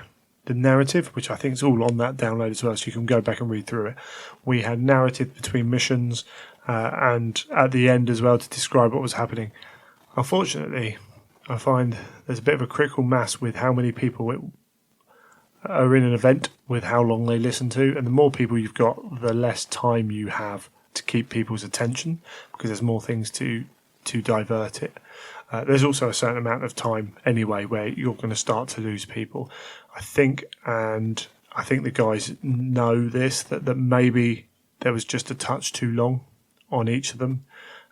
narrative, which I think is all on that download as well, so you can go back and read through it. We had narrative between missions and at the end as well to describe what was happening. Unfortunately, I find there's a bit of a critical mass with how many people are in an event, with how long they listen to, and the more people you've got, the less time you have to keep people's attention, because there's more things to divert it. There's also a certain amount of time anyway where you're going to start to lose people, I think, and I think the guys know this, that maybe there was just a touch too long on each of them,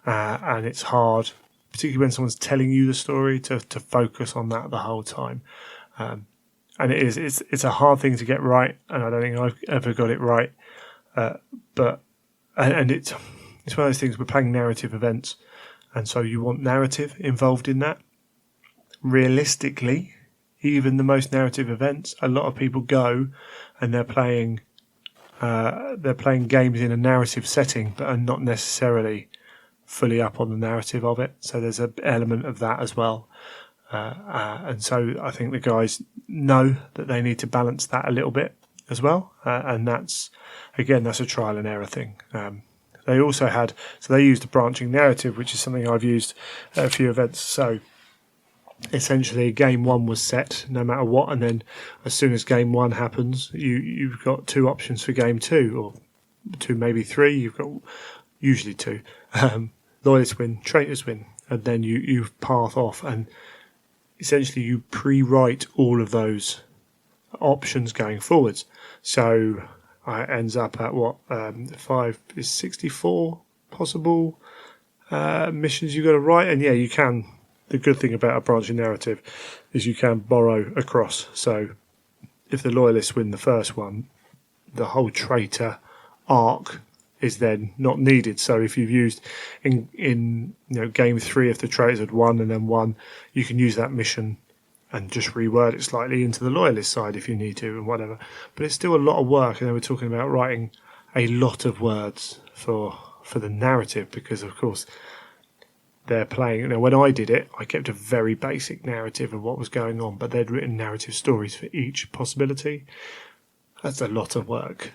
and it's hard, particularly when someone's telling you the story, to focus on that the whole time. And it's a hard thing to get right, and I don't think I've ever got it right. But it's one of those things, we're playing narrative events, and so you want narrative involved in that. Realistically, even the most narrative events, a lot of people go and they're playing games in a narrative setting, but are not necessarily fully up on the narrative of it. So there's an element of that as well. And so I think the guys know that they need to balance that a little bit as well. And that's a trial and error thing. They also they used a branching narrative, which is something I've used at a few events. So essentially game one was set no matter what, and then as soon as game one happens, you've got two options for game two, or two, maybe three. You've got usually two. Loyalists win, traitors win, and then you path off, and essentially you pre-write all of those options going forwards. So it ends up at 64 possible missions you've got to write, and you can. The good thing about a branching narrative is you can borrow across. So if the loyalists win the first one, the whole traitor arc is then not needed. So if you've used in game three, if the traitors had won and then won, you can use that mission and just reword it slightly into the loyalist side if you need to, and whatever. But it's still a lot of work, and then we're talking about writing a lot of words for the narrative, because of course they're playing. When I did it, I kept a very basic narrative of what was going on, but they'd written narrative stories for each possibility. That's a lot of work.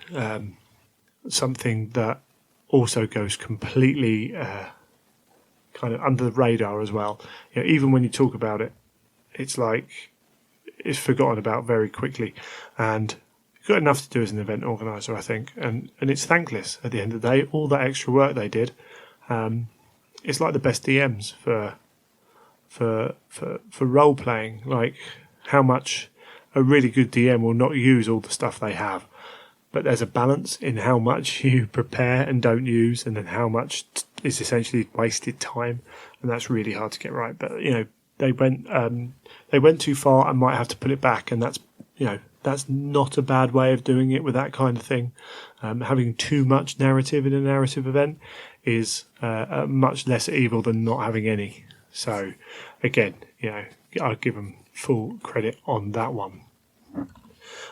Something that also goes completely kind of under the radar as well. Even when you talk about it, it's like it's forgotten about very quickly, and you've got enough to do as an event organizer, I think, and it's thankless at the end of the day. All that extra work they did. It's like the best DMs for role playing. Like how much a really good DM will not use all the stuff they have, but there's a balance in how much you prepare and don't use, and then how much is essentially wasted time, and that's really hard to get right. But they went too far and might have to put it back, and that's not a bad way of doing it with that kind of thing. Having too much narrative in a narrative event is much less evil than not having any. So again, I'll give them full credit on that one.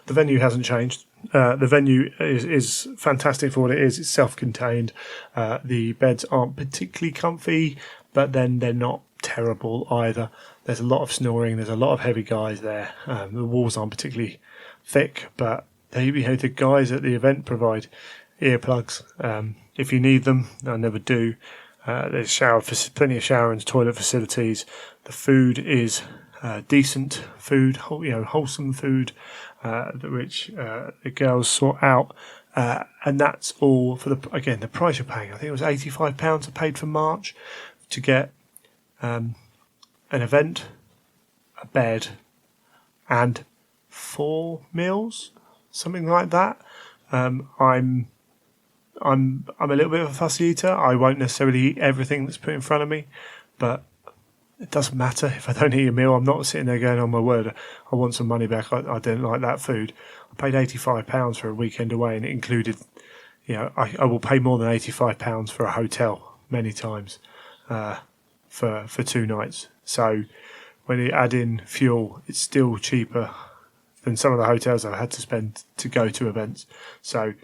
The venue hasn't changed. The venue is fantastic for what it is. It's self-contained. The beds aren't particularly comfy, but then they're not terrible either. There's a lot of snoring. There's a lot of heavy guys there. The walls aren't particularly thick, but the guys at the event provide earplugs if you need them. I never do. There's plenty of shower and toilet facilities. The food is decent food, wholesome food, which the girls sort out, and that's all for the price you're paying. I think it was £85 I paid for March to get an event, a bed, and 4 meals, something like that. I'm a little bit of a fussy eater. I won't necessarily eat everything that's put in front of me, but it doesn't matter if I don't eat a meal. I'm not sitting there going, "Oh my word, I want some money back. I didn't like that food." I paid £85 for a weekend away, and it included, I will pay more than £85 for a hotel many times for 2 nights. So when you add in fuel, it's still cheaper than some of the hotels I've had to spend to go to events. So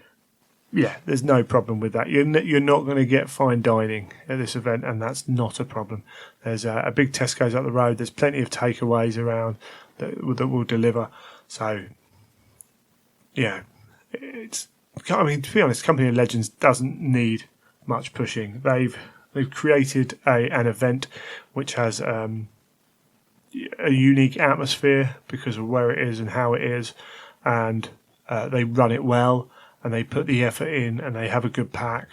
yeah, there's no problem with that. You're not going to get fine dining at this event, and that's not a problem. There's a big Tesco's up the road. There's plenty of takeaways around that will deliver. So, yeah, I mean, to be honest, Company of Legends doesn't need much pushing. They've created an event which has a unique atmosphere because of where it is and how it is, and they run it well. And they put the effort in, and they have a good pack,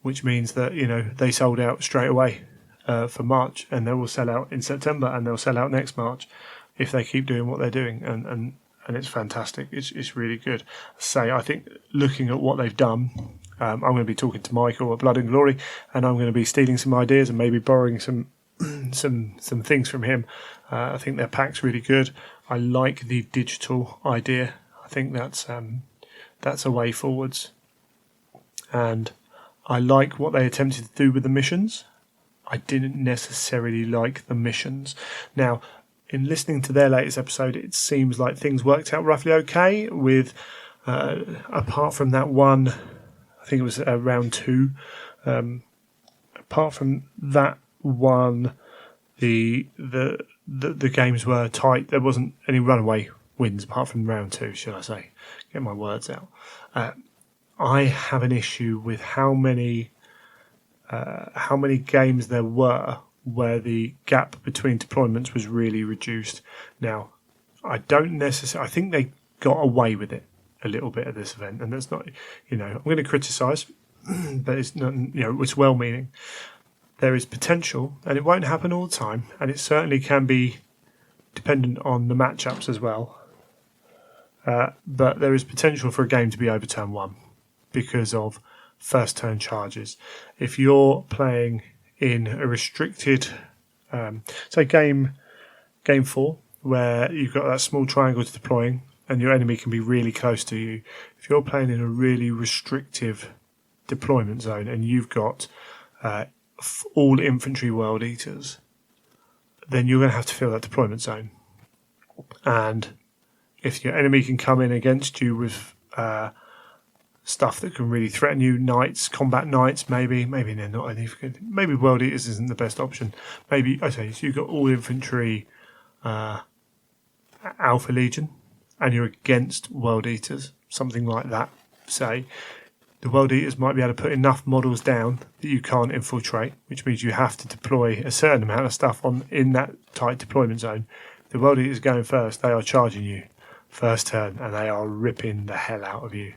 which means that they sold out straight away for March, and they will sell out in September, and they'll sell out next March if they keep doing what they're doing, and it's fantastic. It's really good. I think looking at what they've done, I'm going to be talking to Michael at Blood and Glory, and I'm going to be stealing some ideas and maybe borrowing some things from him. I think their pack's really good. I like the digital idea. I think that's a way forwards, and I like what they attempted to do with the missions. I didn't necessarily like the missions. Now, in listening to their latest episode, it seems like things worked out roughly okay with, apart from that one, I think it was round 2. Apart from that one, the games were tight. There wasn't any runaway wins apart from round 2, should I say. Get my words out. I have an issue with how many games there were where the gap between deployments was really reduced. Now, I think they got away with it a little bit at this event, and that's not, I'm going to criticise, but it's not, it's well-meaning. There is potential, and it won't happen all the time, and it certainly can be dependent on the matchups as well. But there is potential for a game to be over turn 1 because of first turn charges. If you're playing in a restricted, say game 4, where you've got that small triangle to deploying and your enemy can be really close to you, if you're playing in a really restrictive deployment zone and you've got all infantry world eaters, then you're going to have to fill that deployment zone. And if your enemy can come in against you with stuff that can really threaten you, knights, combat knights, maybe they're not any good. Maybe world eaters isn't the best option. Maybe, so you've got all infantry Alpha Legion, and you're against world eaters, something like that. Say the world eaters might be able to put enough models down that you can't infiltrate, which means you have to deploy a certain amount of stuff in that tight deployment zone. The world eaters going first, they are charging you first turn, and they are ripping the hell out of you.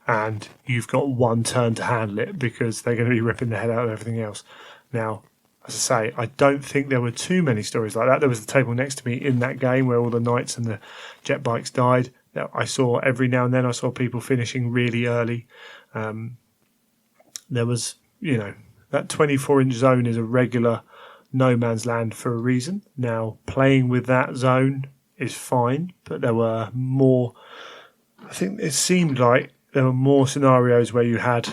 And you've got one turn to handle it because they're going to be ripping the hell out of everything else. Now, as I say, I don't think there were too many stories like that. There was the table next to me in that game where all the knights and the jet bikes died. I saw every now and then, I saw people finishing really early. There was, that 24-inch zone is a regular no man's land for a reason. Now, playing with that zone is fine, but there were more, I think it seemed like there were more scenarios where you had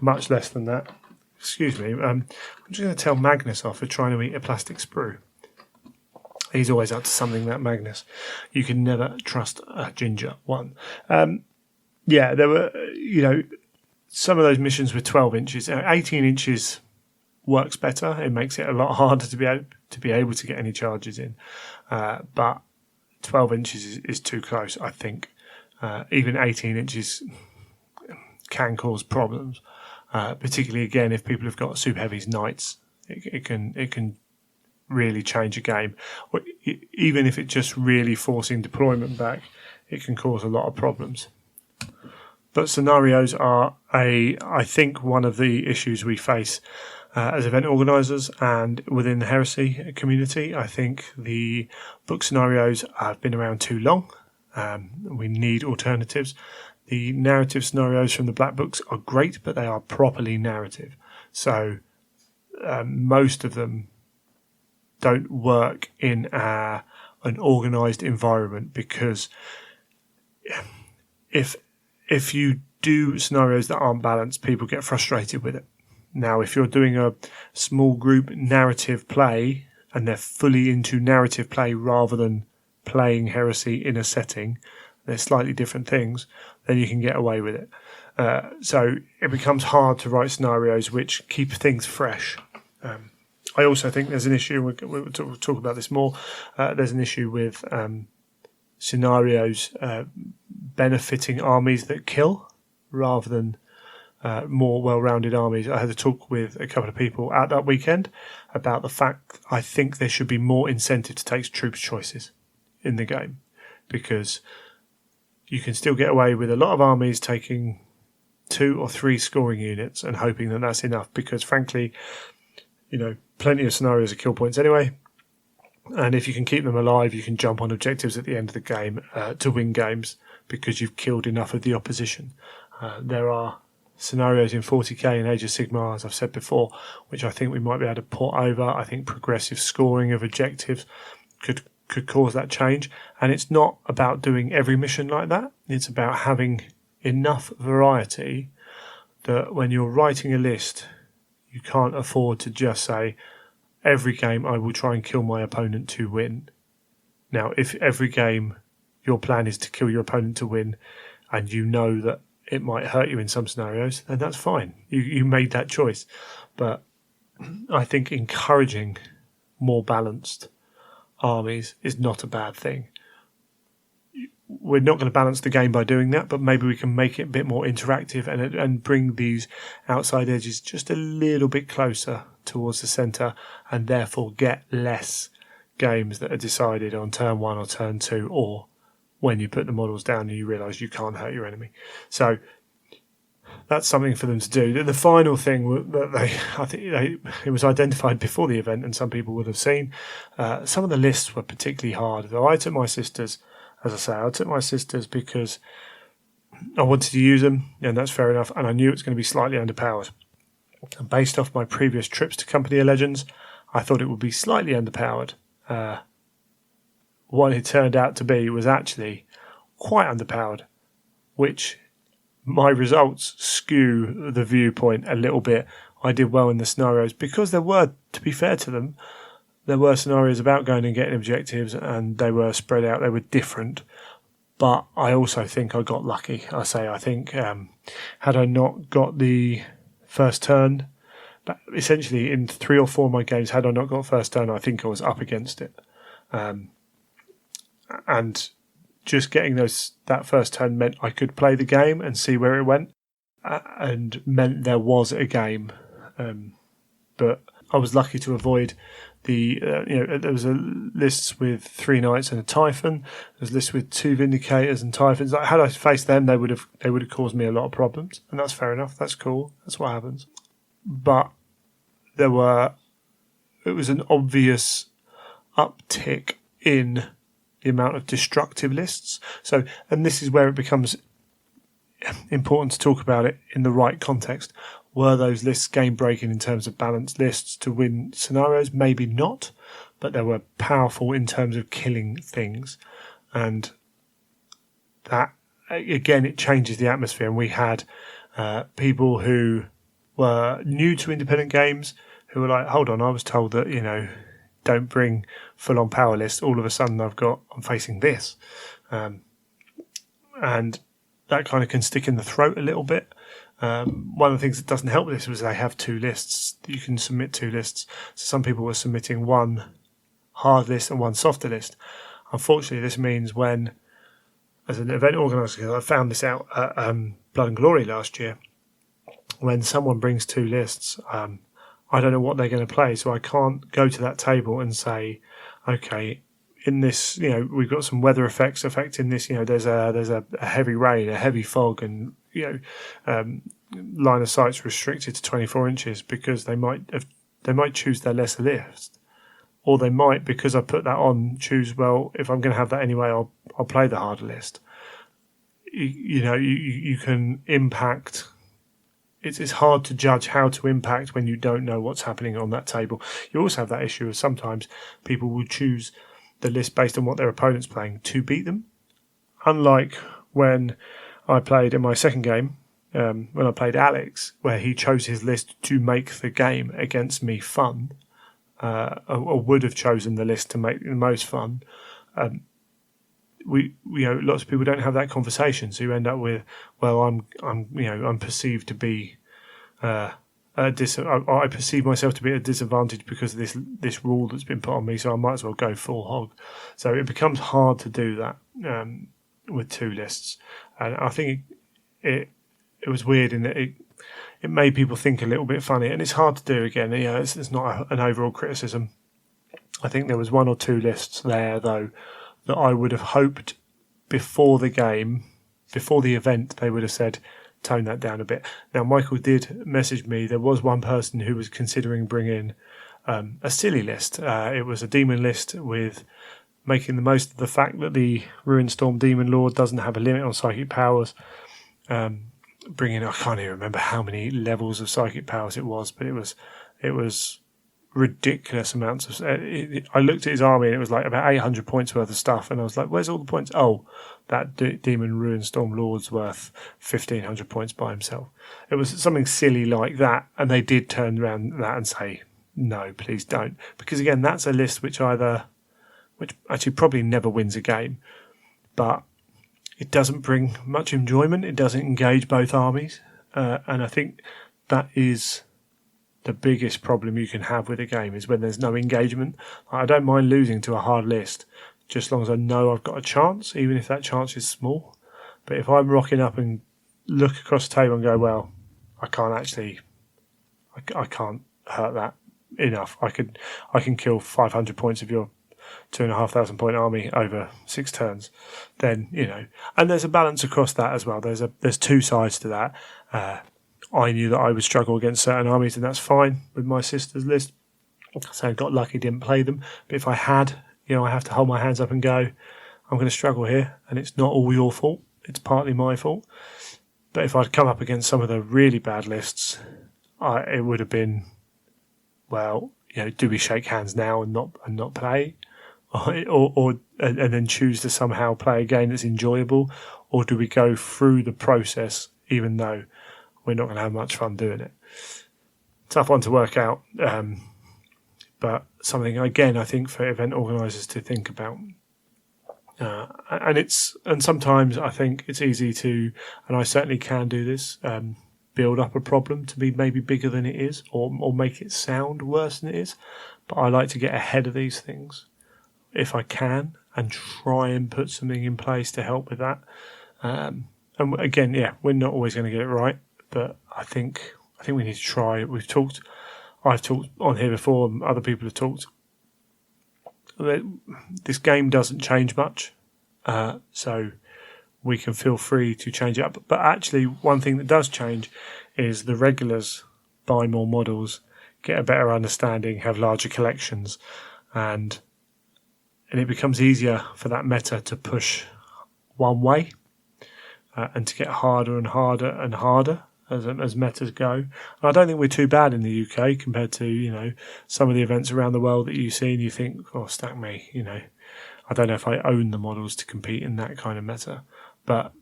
much less than that. Excuse me, I'm just going to tell Magnus off for trying to eat a plastic sprue. He's always up to something, that Magnus. You can never trust a ginger one. Yeah, there were, some of those missions were 12 inches. 18 inches works better. It makes it a lot harder to be able to get any charges in. But 12 inches is too close, I think. Even 18 inches can cause problems, particularly again if people have got super heavies knights. It can really change a game. Or even if it's just really forcing deployment back, it can cause a lot of problems. But scenarios are I think one of the issues we face as event organisers and within the heresy community. I think the book scenarios have been around too long. We need alternatives. The narrative scenarios from the black books are great, but they are properly narrative. So most of them don't work in an organised environment, because if you do scenarios that aren't balanced, people get frustrated with it. Now, if you're doing a small group narrative play and they're fully into narrative play rather than playing heresy in a setting, they're slightly different things, then you can get away with it. So it becomes hard to write scenarios which keep things fresh. I also think there's an issue, we'll talk about this more, there's an issue with scenarios benefiting armies that kill rather than more well-rounded armies. I had a talk with a couple of people at that weekend about the fact I think there should be more incentive to take troops choices in the game, because you can still get away with a lot of armies taking 2 or 3 scoring units and hoping that that's enough, because frankly, plenty of scenarios are kill points anyway, and if you can keep them alive, you can jump on objectives at the end of the game to win games because you've killed enough of the opposition. There are scenarios in 40k and Age of Sigmar, as I've said before, which I think we might be able to port over. I think progressive scoring of objectives could cause that change, and it's not about doing every mission like that. It's about having enough variety that when you're writing a list, you can't afford to just say, every game I will try and kill my opponent to win. Now, if every game your plan is to kill your opponent to win, and you know that it might hurt you in some scenarios, then that's fine. You made that choice. But I think encouraging more balanced armies is not a bad thing. We're not going to balance the game by doing that, but maybe we can make it a bit more interactive and bring these outside edges just a little bit closer towards the centre, and therefore get less games that are decided on turn 1 or turn 2, or when you put the models down and you realise you can't hurt your enemy. So that's something for them to do. The final thing that it was identified before the event, and some people would have seen, some of the lists were particularly hard. Though I took my sisters, as I say, because I wanted to use them, and that's fair enough, and I knew it was going to be slightly underpowered. And based off my previous trips to Company of Legends, I thought it would be slightly underpowered. What it turned out to be was actually quite underpowered, which my results skew the viewpoint a little bit. I did well in the scenarios because there were, to be fair to them, there were scenarios about going and getting objectives, and they were spread out, they were different. But I also think I got lucky. I think had I not got the first turn, but essentially in 3 or 4 of my games, had I not got first turn, I think I was up against it. And just getting that first turn meant I could play the game and see where it went, and meant there was a game. But I was lucky to avoid there was a list with 3 knights and a typhon. There was a list with 2 vindicators and typhons. Like, had I faced them, they would have caused me a lot of problems, and that's fair enough. That's cool. That's what happens. But it was an obvious uptick in the amount of destructive lists. So, and this is where it becomes important to talk about it in the right context. Were those lists game breaking in terms of balanced lists to win scenarios? Maybe not, but they were powerful in terms of killing things. And that, again, it changes the atmosphere. And we had people who were new to independent games who were like, hold on, I was told that, don't bring full-on power lists. All of a sudden I'm facing this. And that kind of can stick in the throat a little bit. One of the things that doesn't help with this was they have 2 lists. You can submit 2 lists. So some people were submitting 1 hard list and 1 softer list. Unfortunately, this means when, as an event organiser, I found this out at Blood and Glory last year, when someone brings 2 lists, I don't know what they're going to play, so I can't go to that table and say, okay, in this, we've got some weather effects affecting this. There's a heavy rain, a heavy fog, and line of sight's restricted to 24 inches because they might choose their lesser list, or they might, because I put that on, choose, well, if I'm going to have that anyway, I'll play the harder list. You can impact. It's hard to judge how to impact when you don't know what's happening on that table. You also have that issue of sometimes people will choose the list based on what their opponent's playing to beat them. Unlike when I played in my second game, when I played Alex, where he chose his list to make the game against me fun, or would have chosen the list to make the most fun. lots of people don't have that conversation, so you end up with, well, I'm perceived to be I perceive myself to be at a disadvantage because of this rule that's been put on me, so I might as well go full hog. So it becomes hard to do that with two lists, and I think it was weird in that it made people think a little bit funny, and it's hard to do again. It's not an overall criticism. I think there was one or two lists there though that I would have hoped before the game, before the event, they would have said, tone that down a bit. Now, Michael did message me. There was one person who was considering bringing a silly list. It was a demon list with making the most of the fact that the Ruinstorm Demon Lord doesn't have a limit on psychic powers. Bringing, I can't even remember how many levels of psychic powers it was, but it was ridiculous amounts of. I looked at his army and it was like about 800 points worth of stuff, and I was like, "Where's all the points?" Oh, that Demon Ruinstorm Lord's worth 1,500 points by himself. It was something silly like that, and they did turn around that and say, "No, please don't," because again, that's a list which actually probably never wins a game, but it doesn't bring much enjoyment. It doesn't engage both armies, and I think that is the biggest problem you can have with a game is when there's no engagement. I don't mind losing to a hard list, just as long as I know I've got a chance, even if that chance is small. But if I'm rocking up and look across the table and go, well, I can't hurt that enough. I can kill 500 points of your 2,500 point army over 6 turns. Then and there's a balance across that as well. There's two sides to that. I knew that I would struggle against certain armies, and that's fine with my sister's list. So I got lucky, didn't play them. But if I had, I have to hold my hands up and go, I'm going to struggle here, and it's not all your fault. It's partly my fault. But if I'd come up against some of the really bad lists, it would have been, well, do we shake hands now and not play, or then choose to somehow play a game that's enjoyable, or do we go through the process even though we're not going to have much fun doing it? Tough one to work out, but something again I think for event organisers to think about. And sometimes I think it's easy to, and I certainly can do this, build up a problem to be maybe bigger than it is, or make it sound worse than it is. But I like to get ahead of these things if I can and try and put something in place to help with that. And again, we're not always going to get it right, but I think we need to try. I've talked on here before, and other people have talked. This game doesn't change much, so we can feel free to change it up. But actually, one thing that does change is the regulars buy more models, get a better understanding, have larger collections, and it becomes easier for that meta to push one way and to get harder and harder and harder as metas go. And I don't think we're too bad in the UK compared to some of the events around the world that you see and you think, oh, stack me, I don't know if I own the models to compete in that kind of meta. But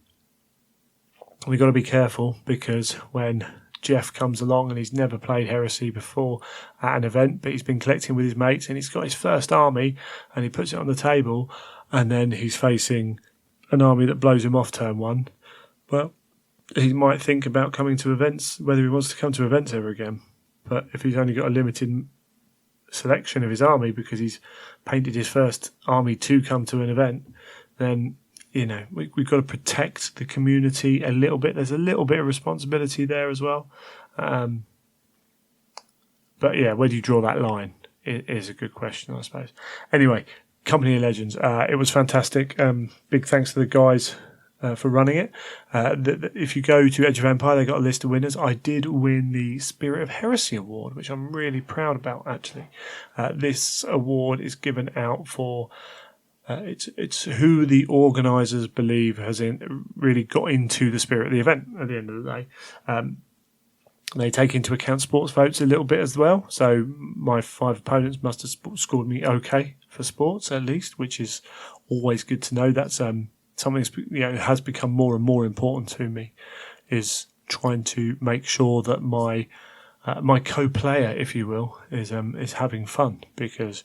we've got to be careful, because when Jeff comes along and he's never played Heresy before at an event, but he's been collecting with his mates and he's got his first army and he puts it on the table, and then he's facing an army that blows him off turn one, well, he might think about coming to events, whether he wants to come to events ever again. But if he's only got a limited selection of his army because he's painted his first army to come to an event, then we've got to protect the community a little bit. There's a little bit of responsibility there as well. But where do you draw that line? It is a good question, I suppose. Anyway, Company of Legends. It was fantastic. Big thanks to the guys for running it. If you go to Edge of Empire, they got a list of winners. I did win the Spirit of Heresy Award, which I'm really proud about, actually. This award is given out for it's who the organisers believe has really got into the spirit of the event at the end of the day. They take into account sports votes a little bit as well. So my 5 opponents must have scored me okay for sports, at least, which is always good to know. That's something has become more and more important to me, is trying to make sure that my co-player, if you will, is having fun. Because,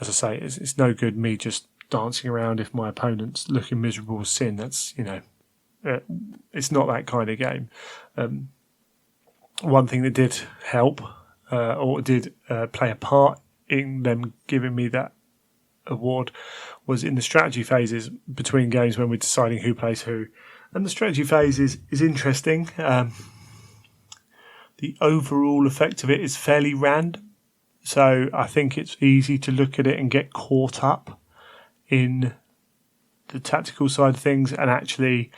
as I say, it's no good me just dancing around if my opponent's looking miserable as sin. That's, it's not that kind of game. One thing that did help, or did play a part in them giving me that award, was in the strategy phases between games when we're deciding who plays who. And the strategy phase is interesting. The overall effect of it is fairly random. So I think it's easy to look at it and get caught up in the tactical side of things, and actually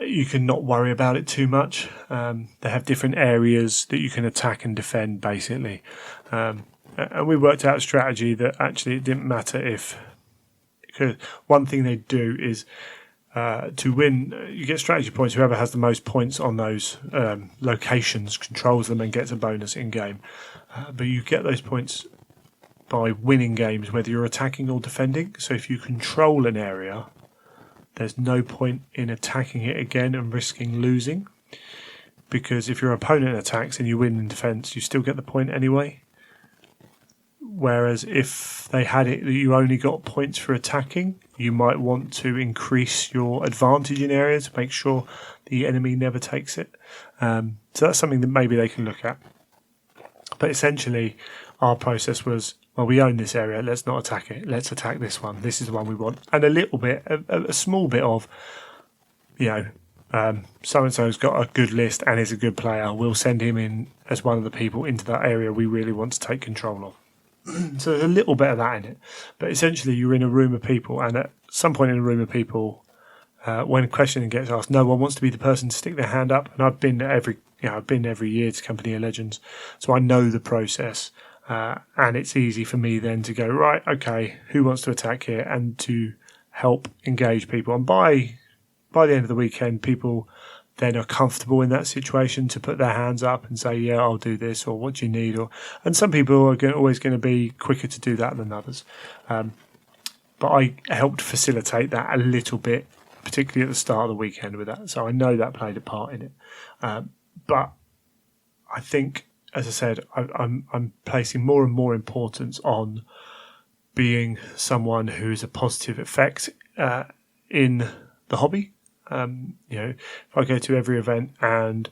you can not worry about it too much. They have different areas that you can attack and defend, basically. And we worked out a strategy that actually it didn't matter if... Because one thing they do is to win, you get strategy points. Whoever has the most points on those locations controls them and gets a bonus in-game. But you get those points by winning games, whether you're attacking or defending. So if you control an area, there's no point in attacking it again and risking losing. Because if your opponent attacks and you win in defence, you still get the point anyway. Whereas if they had it that you only got points for attacking, you might want to increase your advantage in areas to make sure the enemy never takes it. So that's something that maybe they can look at. But essentially, our process was, well, we own this area, let's not attack it. Let's attack this one. This is the one we want. And a little bit, a small bit of, so-and-so's got a good list and is a good player. We'll send him in as one of the people into that area we really want to take control of. So there's a little bit of that in it. But essentially, you're in a room of people, and at some point in a room of people, when a question gets asked, no one wants to be the person to stick their hand up. And I've been every year to Company of Legends, so I know the process. And it's easy for me then to go, right, okay, who wants to attack here, and to help engage people. And by the end of the weekend, people then are comfortable in that situation to put their hands up and say, yeah, I'll do this, or what do you need? And some people are always going to be quicker to do that than others. But I helped facilitate that a little bit, particularly at the start of the weekend with that. So I know that played a part in it. But I think, as I said, I'm placing more and more importance on being someone who is a positive effect in the hobby. If I go to every event and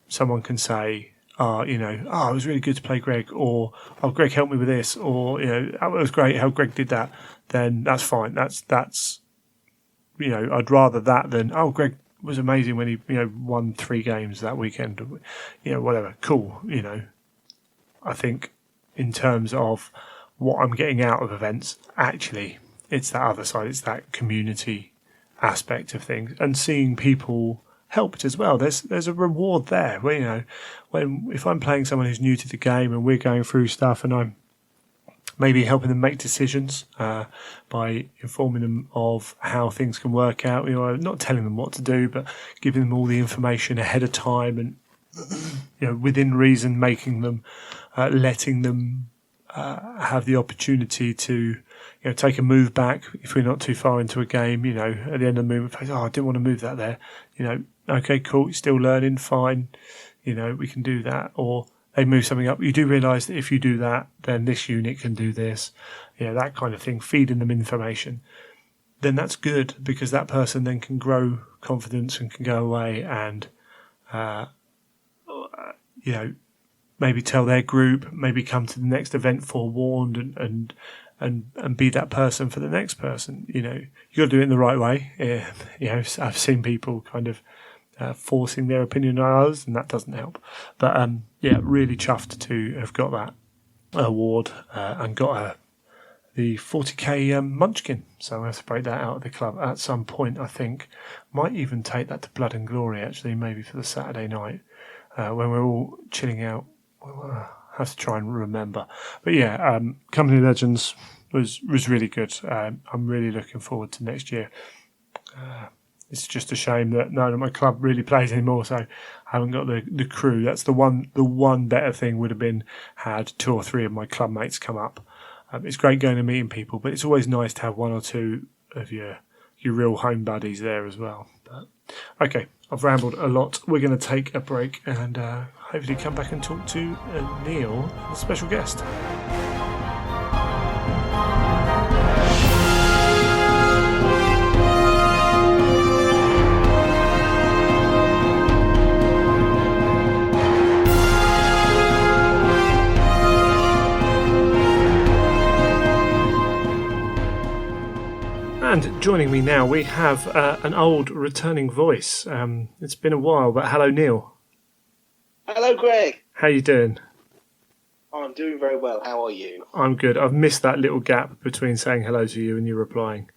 someone can say, it was really good to play Greg, or, oh, Greg helped me with this, or, it was great how Greg did that, then that's fine. That's I'd rather that than, oh, Greg was amazing when he, won 3 games that weekend, whatever. Cool. I think in terms of what I'm getting out of events, actually, it's that other side. It's that community aspect of things, and seeing people helped as well. There's a reward there. Where, if I'm playing someone who's new to the game and we're going through stuff, and I'm maybe helping them make decisions by informing them of how things can work out. Not telling them what to do, but giving them all the information ahead of time, and within reason, making them, letting them have the opportunity to take a move back if we're not too far into a game. At the end of the movement phase, I didn't want to move that there. Okay, cool, you're still learning, fine. We can do that. Or they move something up. You do realise that if you do that, then this unit can do this. That kind of thing. Feeding them information. Then that's good, because that person then can grow confidence and can go away and, maybe tell their group, maybe come to the next event forewarned and be that person for the next person. You got to do it in the right way. I've seen people kind of forcing their opinion on others, and that doesn't help. But really chuffed to have got that award and got the 40k Munchkin. So I have to break that out of the club at some point. I think might even take that to Blood and Glory, actually, maybe for the Saturday night when we're all chilling out. I have to try and remember. But Company Legends was really good. I'm really looking forward to next year. It's just a shame that none of my club really plays anymore, so I haven't got the crew. That's the one better thing would have been had 2 or 3 of my club mates come up. It's great going and meeting people, but it's always nice to have 1 or 2 of your real home buddies there as well. But okay, I've rambled a lot. We're going to take a break and hopefully come back and talk to Neil, the special guest. And joining me now, we have an old returning voice. It's been a while, but hello, Neil. Hello, Greg. How you doing? I'm doing very well. How are you? I'm good. I've missed that little gap between saying hello to you and you replying.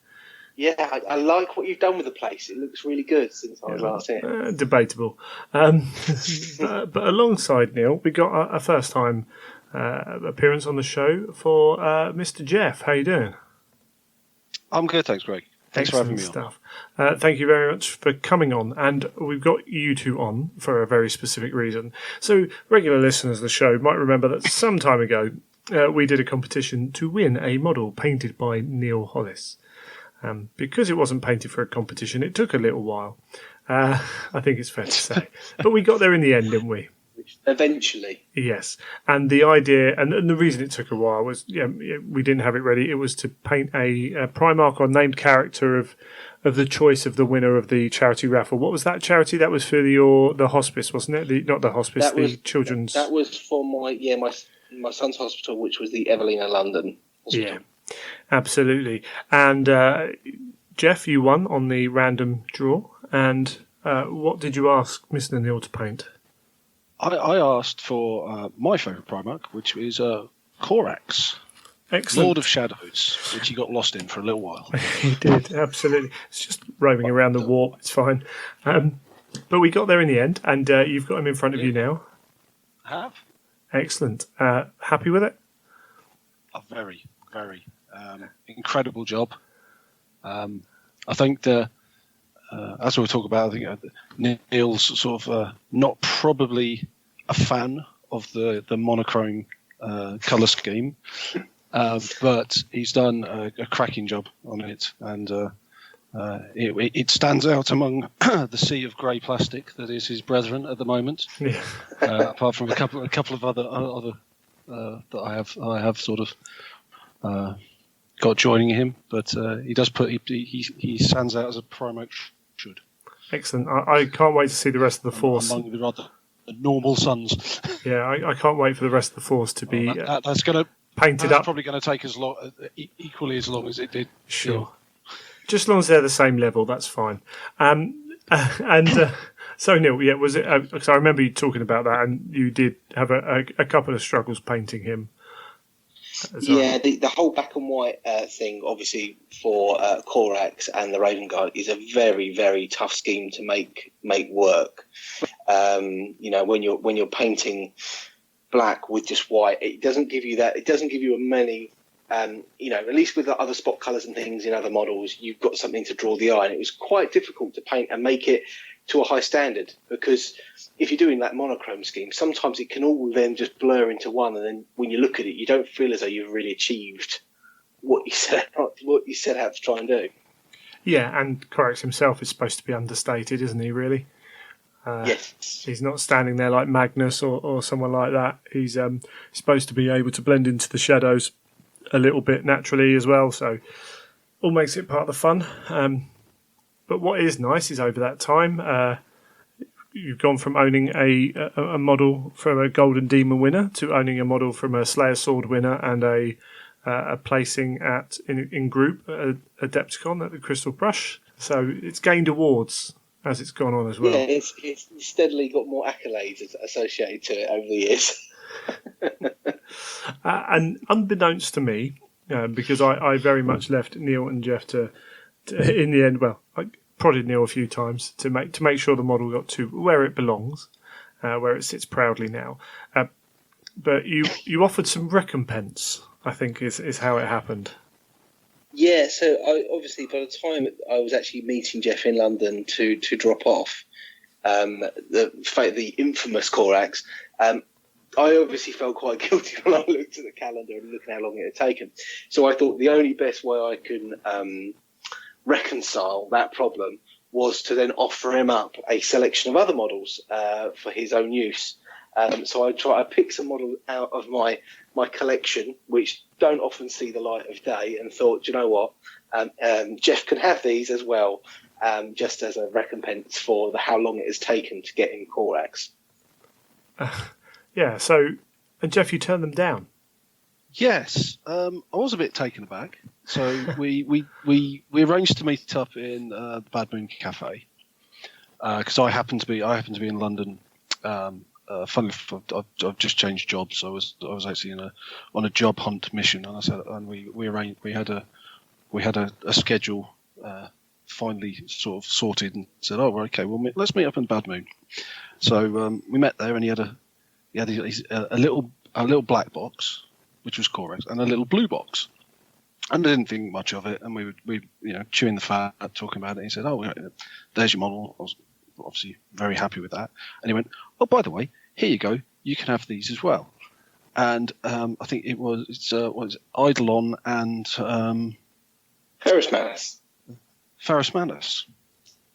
Yeah, I like what you've done with the place. It looks really good since I was last here. Debatable. But alongside Neil, we got a first-time appearance on the show for Mr. Jeff. How you doing? I'm good, thanks, Greg. Thanks Excellent for having me stuff. Thank you very much for coming on, and we've got you two on for a very specific reason. So, regular listeners of the show might remember that some time ago we did a competition to win a model painted by Neil Hollis. Because it wasn't painted for a competition, it took a little while. I think it's fair to say, but we got there in the end, didn't we? Eventually. Yes, and the idea, and the reason it took a while was, we didn't have it ready. It was to paint a Primarch or named character of the choice of the winner of the charity raffle. What was that charity? That was for the hospice, wasn't it? Not the hospice, the children's. That was for my son's hospital, which was the Evelina London Hospital. Yeah, absolutely. And Jeff, you won on the random draw. And what did you ask Mr. Neil to paint? I asked for my favourite Primarch, which is Corax, Excellent. Lord of Shadows, which he got lost in for a little while. He did, absolutely. It's just roaming around the warp, it's fine. But we got there in the end, and you've got him in front of you now. I have. Excellent. Happy with it? A very, very incredible job. I think as we'll talk about, I think Neil's sort of not probably a fan of the monochrome colour scheme, but he's done a cracking job on it, and it stands out among the sea of grey plastic that is his brethren at the moment. Yeah. Apart from a couple of other that I have sort of got joining him, but he does he stands out as a Primarch should. Excellent. I can't wait to see the rest of the force. Among the rather normal sons. Yeah, I can't wait for the rest of the force to be that's going to painted up. Probably going to take as long, equally as long as it did. Sure. Just as long as they're the same level, that's fine. So Neil, yeah, was it? Because I remember you talking about that, and you did have a couple of struggles painting him. Yeah, the whole black and white thing, obviously for Corax and the Raven Guard, is a very, very tough scheme to make work. When you're painting black with just white, it doesn't give you that. It doesn't give you a many. At least with the other spot colours and things in other models, you've got something to draw the eye, and it was quite difficult to paint and make it to a high standard, because if you're doing that monochrome scheme, sometimes it can all then just blur into one, and then when you look at it, you don't feel as though you've really achieved what you set out to try and do. Yeah, and Corax himself is supposed to be understated, isn't he, really? Yes. He's not standing there like Magnus or someone like that. He's supposed to be able to blend into the shadows a little bit naturally as well, so all makes it part of the fun. But what is nice is over that time, you've gone from owning a model from a Golden Demon winner to owning a model from a Slayer Sword winner and a placing in group at Adepticon at the Crystal Brush. So it's gained awards as it's gone on as well. Yeah, it's steadily got more accolades associated to it over the years. And unbeknownst to me, because I very much left Neil and Jeff to in the end, well, I prodded Neil a few times to make sure the model got to where it belongs, where it sits proudly now. But you offered some recompense, I think, is how it happened. Yeah, so obviously by the time I was actually meeting Jeff in London to drop off the infamous Corax, I obviously felt quite guilty when I looked at the calendar and looked how long it had taken. So I thought the only best way I could reconcile that problem was to then offer him up a selection of other models for his own use. So I picked some models out of my collection, which don't often see the light of day, and thought, you know what, Jeff can have these as well, just as a recompense for how long it has taken to get in Corax. Yeah, so, and Jeff, you turned them down. Yes, I was a bit taken aback. So we arranged to meet up in the Bad Moon Cafe because I happened to be in London. Funnily, I've just changed jobs. I was actually on a job hunt mission, and I said, and we arranged. We had a schedule finally sort of sorted, and said, oh, okay, well, let's meet up in Bad Moon. So we met there, and he had a little black box, which was Corex, and a little blue box. And I didn't think much of it, and we chewing the fat, talking about it. And he said, "Oh, there's your model." I was obviously very happy with that. And he went, "Oh, by the way, here you go. You can have these as well." And I think it's Eidolon and Ferris Manus. Ferris Manus,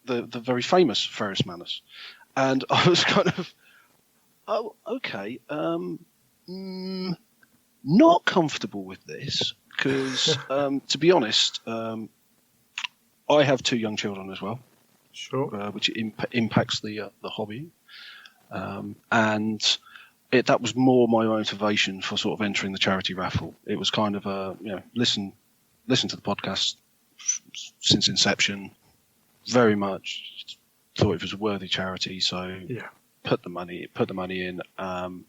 the very famous Ferris Manus. And I was kind of, oh, okay, not comfortable with this because, to be honest, I have 2 young children as well. Sure. Which impacts the hobby, and that was more my motivation for sort of entering the charity raffle. It was kind of listen to the podcast since inception, very much thought it was a worthy charity, so put the money in. And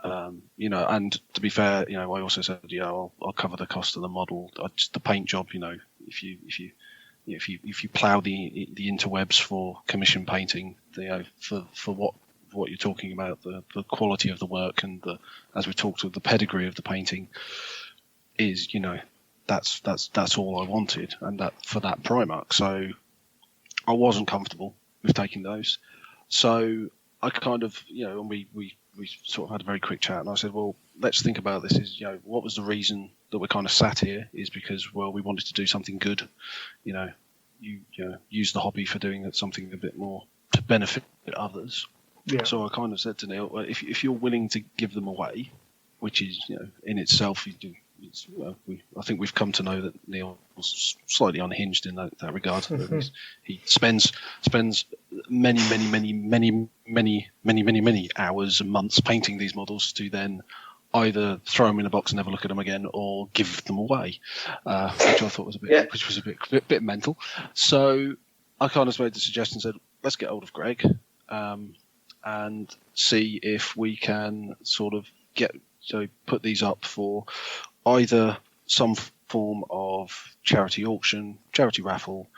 to be fair, I also said, I'll cover the cost of the model. The paint job, if you plough the interwebs for commission painting, for what you're talking about, the quality of the work and as we talked, the pedigree of the painting is, that's all I wanted, and that for that Primark. So I wasn't comfortable with taking those. So I kind of, and we sort of had a very quick chat, and I said, well, let's think about this. Is what was the reason that we're kind of sat here? Is because, well, we wanted to do something good. Use the hobby for doing something a bit more to benefit others. Yeah. So I kind of said to Neil, well, if you're willing to give them away, which is in itself, you do. I think we've come to know that Neil was slightly unhinged in that regard. He spends many hours and months painting these models to then either throw them in a box and never look at them again, or give them away, which I thought was a bit mental. So I kind of made the suggestion, said, let's get hold of Greg and see if we can sort of put these up for either some form of charity auction, charity raffle,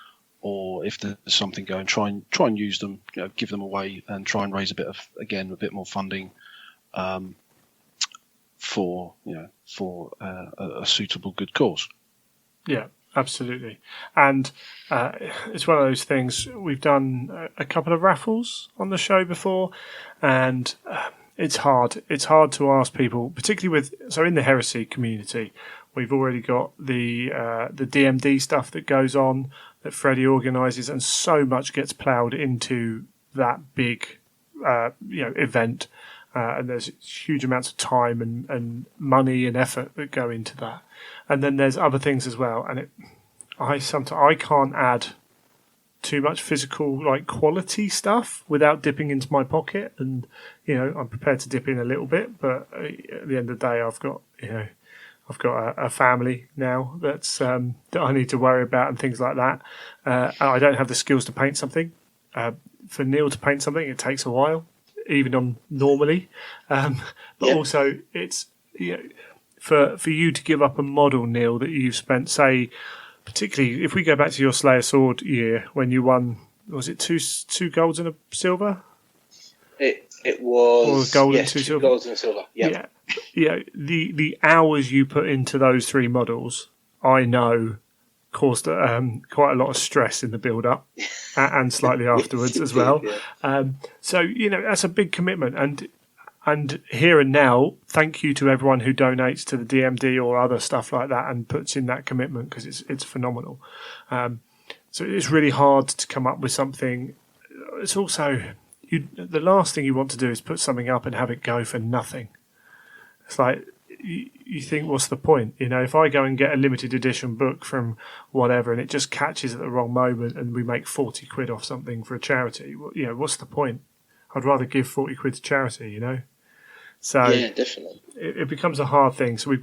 or if there's something going, try and use them, give them away, and try and raise a bit more funding for a suitable good cause. Yeah, absolutely. And it's one of those things. We've done a couple of raffles on the show before, and it's hard. It's hard to ask people, particularly in the heresy community, we've already got the DMD stuff that goes on, that Freddie organises, and so much gets ploughed into that big event, and there's huge amounts of time and money and effort that go into that. And then there's other things as well, and I can't add too much physical quality stuff without dipping into my pocket, and I'm prepared to dip in a little bit, but at the end of the day I've got a family now that I need to worry about and things like that. I don't have the skills to paint something. For Neil to paint something, it takes a while, even on normally. Also, it's for you to give up a model, Neil, that you've spent, say, particularly if we go back to your Slayer Sword year when you won, was it two golds and a silver? It was gold and two golds and a silver. Yep. Yeah. The hours you put into those 3 models, I know, caused quite a lot of stress in the build up and slightly afterwards as well. Yeah. So that's a big commitment, and here and now, thank you to everyone who donates to the DMD or other stuff like that and puts in that commitment, because it's phenomenal. So it's really hard to come up with something. It's also the last thing you want to do is put something up and have it go for nothing. It's like you think, what's the point? If I go and get a limited edition book from whatever and it just catches at the wrong moment and we make 40 quid off something for a charity, what's the point? I'd rather give 40 quid to charity, So yeah, definitely, it becomes a hard thing. So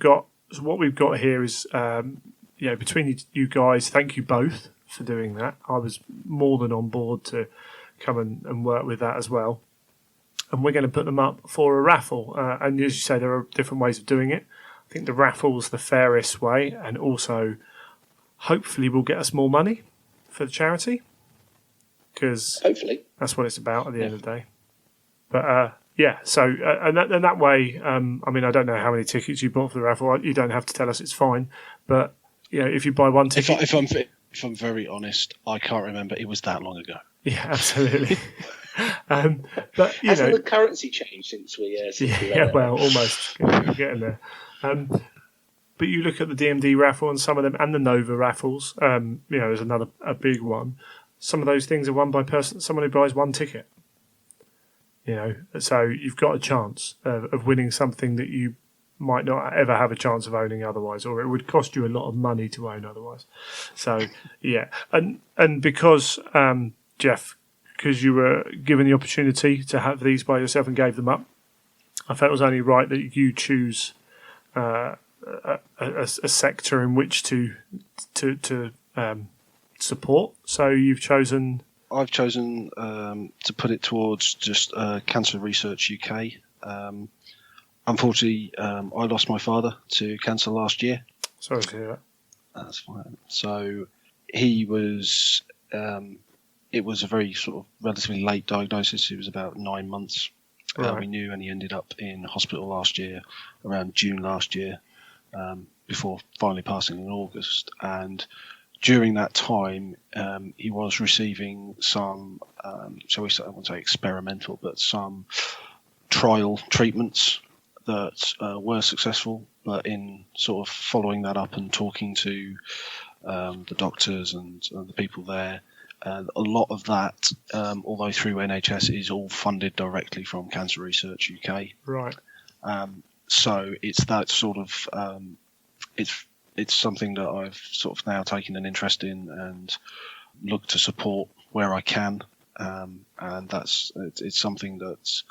what we've got here is between you guys. Thank you both for doing that. I was more than on board to come and work with that as well. And we're going to put them up for a raffle. And as you say, there are different ways of doing it. I think the raffle's the fairest way, and also hopefully will get us more money for the charity, because hopefully that's what it's about at the end of the day. But so and that way, I mean, I don't know how many tickets you bought for the raffle. You don't have to tell us; it's fine. But if you buy one ticket, if I'm very honest, I can't remember. It was that long ago. Yeah, absolutely. But hasn't the currency changed since we? Well, almost getting there. But you look at the DMD raffle and some of them, and the Nova raffles. There's a big one. Some of those things are won by someone who buys one ticket. So you've got a chance of winning something that you might not ever have a chance of owning otherwise, or it would cost you a lot of money to own otherwise. So yeah, and because Jeff, because you were given the opportunity to have these by yourself and gave them up, I felt it was only right that you choose a sector in which to support. So you've chosen. I've chosen to put it towards just Cancer Research UK. Unfortunately, I lost my father to cancer last year. Sorry to hear that. That's fine. So he was. It was a very sort of relatively late diagnosis. It was about 9 months. Right. We knew, and he ended up in hospital last year, around June last year, before finally passing in August. And during that time, he was receiving some, shall we say, I won't say experimental, but some trial treatments that were successful. But in sort of following that up and talking to the doctors and the people there, a lot of that, although through NHS, is all funded directly from Cancer Research UK. Right. So it's that sort of it's something that I've sort of now taken an interest in and look to support where I can, and it's something that's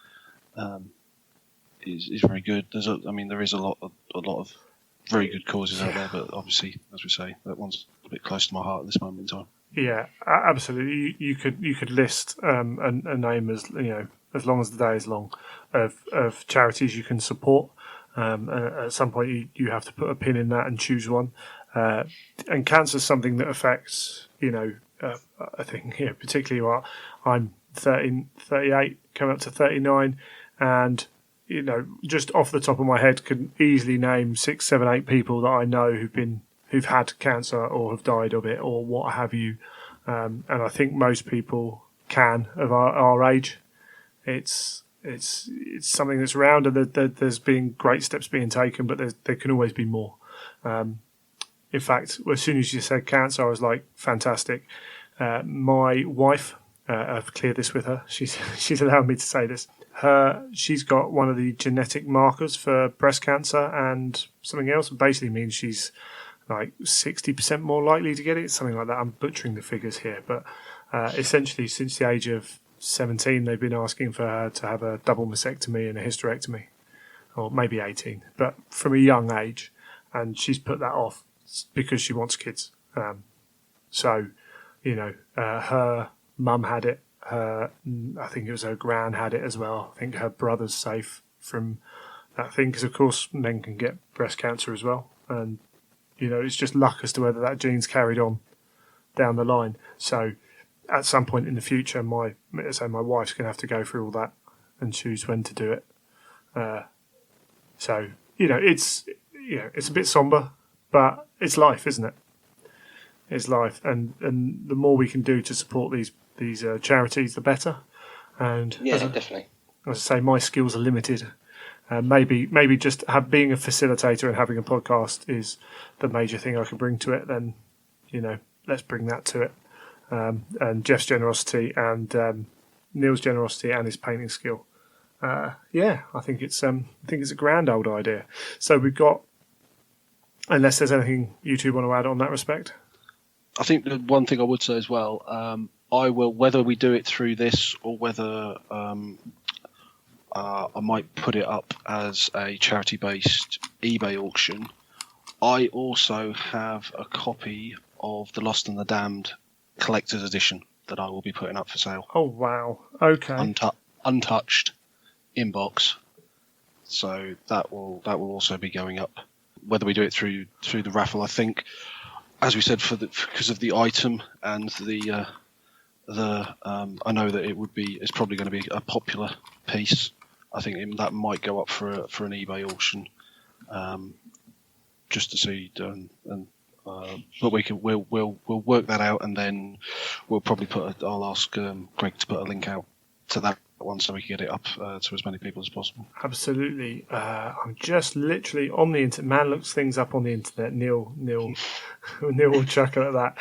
is very good. There is a lot of very good causes out there, but obviously, as we say, that one's a bit close to my heart at this moment in time. Yeah, absolutely. You could list a name as long as the day is long of charities you can support. At some point, you have to put a pin in that and choose one. And cancer is something that affects, I think, particularly what I'm 38, coming up to 39, and just off the top of my head, can easily name 6, 7, 8 people that I know who've had cancer or have died of it or what have you. And I think most people can of our age. It's something that's around, and there's been great steps being taken, but there can always be more. In fact, as soon as you said cancer, I was like, fantastic. My wife, I've cleared this with her. She's allowed me to say this. She's got one of the genetic markers for breast cancer and something else. It basically means she's like 60% more likely to get it, something like that. I'm butchering the figures here, but essentially since the age of 17, they've been asking for her to have a double mastectomy and a hysterectomy, or maybe 18, but from a young age, and she's put that off because she wants kids. Her mum had it. I think it was her gran had it as well. I think her brother's safe from that thing because, of course, men can get breast cancer as well, and it's just luck as to whether that gene's carried on down the line. So at some point in the future, my wife's going to have to go through all that and choose when to do it. It's a bit somber, but it's life, isn't it? It's life, and the more we can do to support these charities, the better. And definitely. As I say, my skills are limited. Maybe just being a facilitator and having a podcast is the major thing I can bring to it. Then, let's bring that to it. And Jeff's generosity and Neil's generosity and his painting skill. I think it's a grand old idea. So we've got, unless there's anything you two want to add on that respect. I think the one thing I would say as well, I will, whether we do it through this or whether I might put it up as a charity-based eBay auction. I also have a copy of The Lost and the Damned collector's edition that I will be putting up for sale. Oh wow! Okay. Untouched, in box. So that will also be going up. Whether we do it through the raffle, I think, as we said, because of the item and the I know that it's probably going to be a popular piece. I think that might go up for an eBay auction, just to see. But we'll work that out, and then we'll probably I'll ask Greg to put a link out to that one so we can get it up to as many people as possible. Absolutely. I'm just literally on the internet. Man looks things up on the internet. Neil will chuckle at that.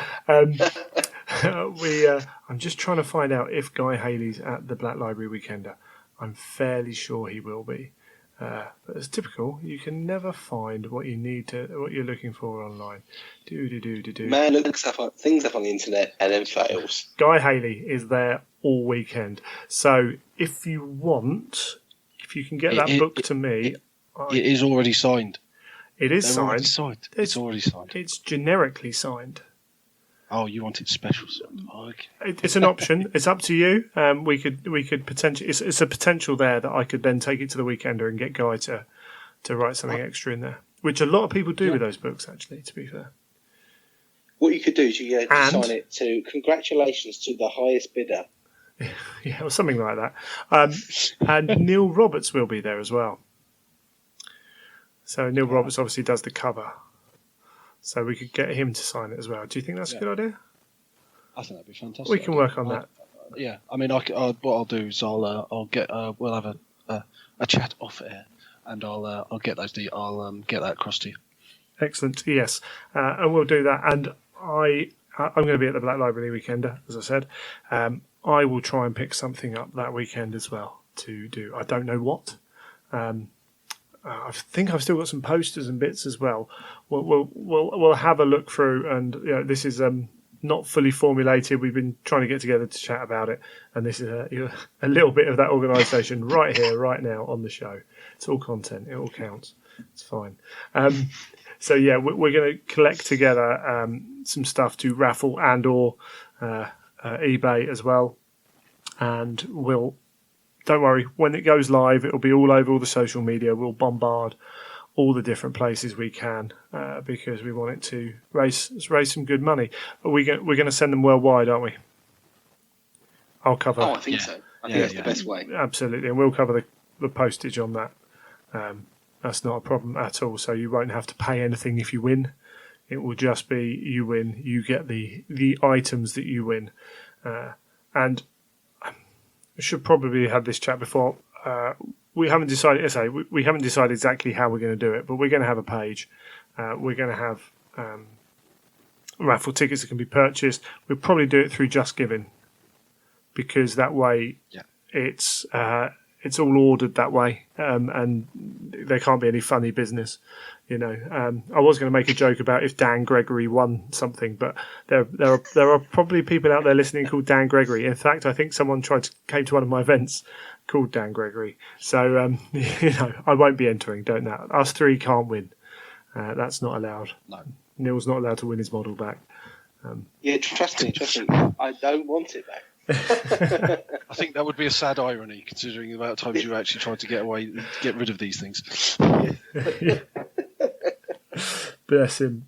I'm just trying to find out if Guy Haley's at the Black Library Weekender. I'm fairly sure he will be. But as typical, you can never find what you're looking for online. Man looks things up on the internet and then fails. Guy Haley is there all weekend. So if you can get that book to me. It is already signed. It is signed. It's already signed. It's generically signed. Oh, you want it special? Oh, okay. It's an option. It's up to you. We could potentially. It's a potential there that I could then take it to the Weekender and get Guy to write something extra in there, which a lot of people do with those books. Actually, to be fair. What you could do is you sign it to "Congratulations to the highest bidder." Yeah, or something like that. And Neil Roberts will be there as well. So Neil Roberts obviously does the cover. So we could get him to sign it as well. Do you think that's a good idea? I think that'd be fantastic. We can work on that. Yeah, I mean, what I'll do is I'll get we'll have a chat off air, and I'll get those. I'll get that across to you. Excellent. Yes, and we'll do that. And I'm going to be at the Black Library Weekender, as I said. I will try and pick something up that weekend as well to do. I don't know what. I think I've still got some posters and bits as well. We'll have a look through, and this is not fully formulated. We've been trying to get together to chat about it, and this is a little bit of that organisation right here, right now on the show. It's all content. It all counts. It's fine. So yeah, we're going to collect together some stuff to raffle and or eBay as well, and we'll. Don't worry, when it goes live, it'll be all over all the social media. We'll bombard all the different places we can because we want it to raise some good money. But we're going to send them worldwide, aren't we? I'll cover. Oh, I think so. I think that's the best way. Absolutely, and we'll cover the postage on that. That's not a problem at all. So you won't have to pay anything if you win. It will just be you win. You get the items that you win, and. I should probably have this chat before. We haven't decided. We haven't decided exactly how we're going to do it, but we're going to have a page. We're going to have raffle tickets that can be purchased. We'll probably do it through Just Giving because that way it's all ordered that way, and there can't be any funny business. I was going to make a joke about if Dan Gregory won something, but there are probably people out there listening called Dan Gregory. In fact, I think someone came to one of my events called Dan Gregory. So I won't be entering. Don't know. Us three can't win. That's not allowed. No. Neil's not allowed to win his model back. Trust me. I don't want it back. I think that would be a sad irony, considering the amount of times you actually tried to get rid of these things. Bless him.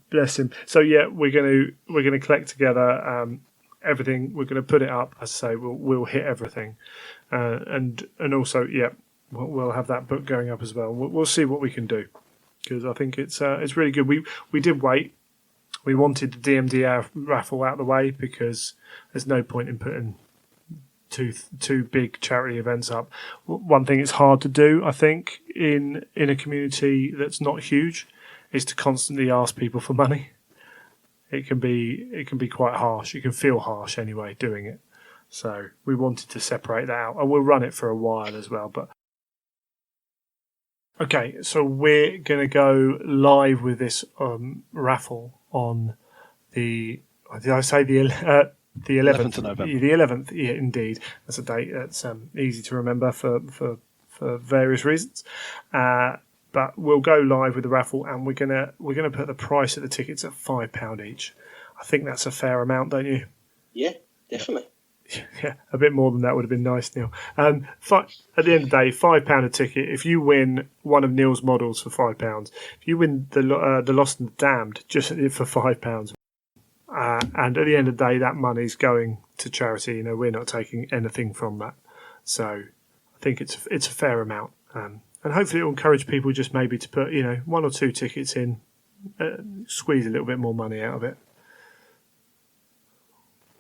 So yeah, we're going to collect together everything. We're going to put it up. As I say, we'll hit everything, and also we'll have that book going up as well. We'll see what we can do because I think it's really good. We did wait. We wanted the DMD raffle out of the way because there's no point in putting two big charity events up. One thing it's hard to do, I think, in a community that's not huge, is to constantly ask people for money. It can be quite harsh. You can feel harsh anyway doing it. So we wanted to separate that out, and we'll run it for a while as well. But okay, so we're going to go live with this raffle on the. Did I say the 11th of November? The 11th, yeah, indeed. That's a date that's easy to remember for for various reasons. But we'll go live with the raffle, and we're gonna put the price of the tickets at £5 each. I think that's a fair amount, don't you? Yeah, definitely. Yeah, a bit more than that would have been nice, Neil. At the end of the day, £5 a ticket. If you win one of Neil's models for £5, if you win the Lost and the Damned just for £5, and at the end of the day, that money's going to charity. You know, we're not taking anything from that, so I think it's a fair amount. And hopefully it will encourage people just maybe to put, you know, 1 or 2 tickets in, squeeze a little bit more money out of it.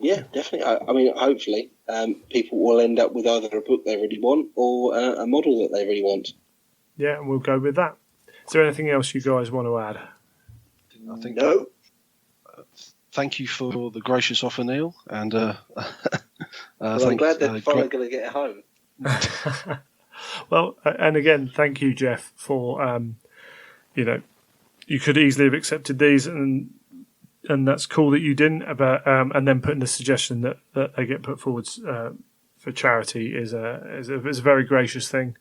Yeah, definitely. I mean, hopefully people will end up with either a book they really want or a model that they really want. Yeah, and we'll go with that. Is there anything else you guys want to add? I think no. Thank you for the gracious offer, Neil. And well, I'm glad they're finally going to get it home. Well, and again, thank you, Jeff, for you could easily have accepted these, and that's cool that you didn't. But and then putting the suggestion that they get put forwards for charity is a very gracious thing,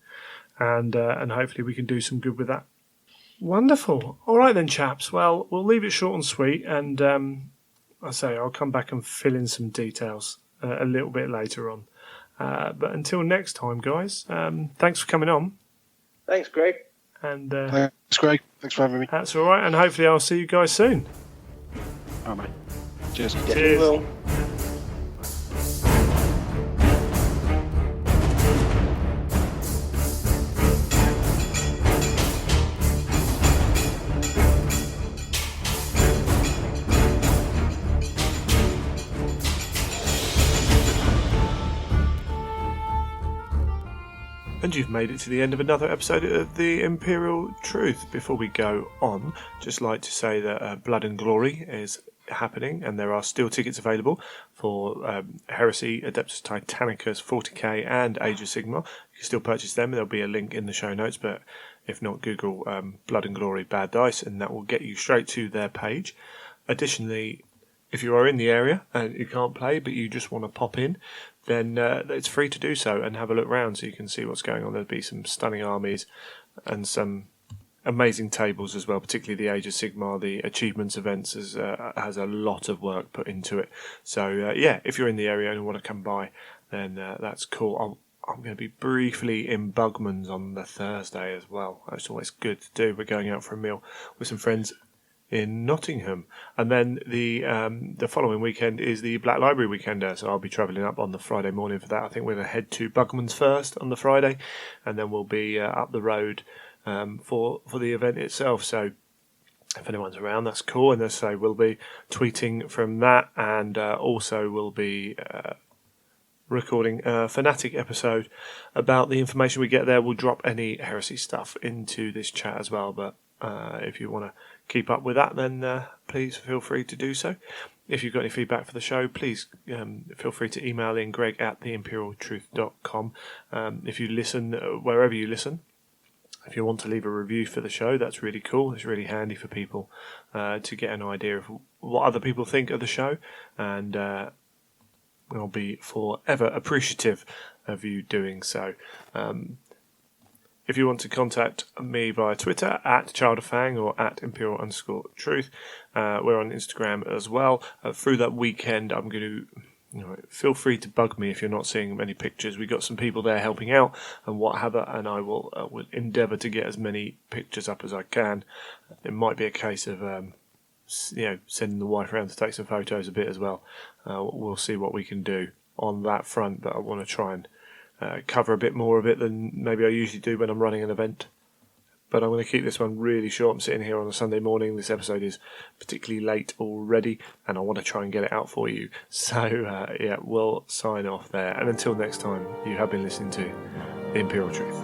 and hopefully we can do some good with that. Wonderful. All right then, chaps. Well, we'll leave it short and sweet, and I'll come back and fill in some details a little bit later on. But until next time, guys, thanks for coming on. Thanks, Greg. And thanks, Greg. Thanks for having me. That's all right, and hopefully I'll see you guys soon. All right, mate. Cheers. Cheers. Will. And you've made it to the end of another episode of The Imperial Truth. Before we go on, just like to say that Blood and Glory is happening, and there are still tickets available for Heresy, Adeptus Titanicus, 40k, and Age of Sigmar. You can still purchase them. There'll be a link in the show notes, but if not, Google Blood and Glory Bad Dice, and that will get you straight to their page. Additionally, if you are in the area and you can't play, but you just want to pop in, then it's free to do so and have a look round so you can see what's going on. There'll be some stunning armies and some amazing tables as well, particularly the Age of Sigmar. The achievements events has a lot of work put into it. So, if you're in the area and want to come by, then that's cool. I'm going to be briefly in Bugman's on the Thursday as well. It's always good to do. We're going out for a meal with some friends in Nottingham, and then the following weekend is the Black Library weekend, so I'll be travelling up on the Friday morning for that. I think we're going to head to Bugman's first on the Friday, and then we'll be up the road for the event itself. So if anyone's around, that's cool. And as I say, we'll be tweeting from that, and also we'll be recording a Fanatic episode about the information we get there. We'll drop any heresy stuff into this chat as well, but if you want to keep up with that, then please feel free to do so. If you've got any feedback for the show, please feel free to email in greg@theimperialtruth.com. If you listen, wherever you listen, if you want to leave a review for the show, that's really cool. It's really handy for people to get an idea of what other people think of the show, and I'll be forever appreciative of you doing so. If you want to contact me via Twitter @ChildofFang or @Imperial_Truth, we're on Instagram as well. Through that weekend, I'm going to feel free to bug me if you're not seeing many pictures. We've got some people there helping out and what have you, and I will endeavour to get as many pictures up as I can. It might be a case of sending the wife around to take some photos a bit as well. We'll see what we can do on that front, but I want to try and cover a bit more of it than maybe I usually do when I'm running an event. But I'm going to keep this one really short. I'm sitting here on a Sunday morning. This episode is particularly late already, and I want to try and get it out for you. So, we'll sign off there. And until next time, you have been listening to The Imperial Truth.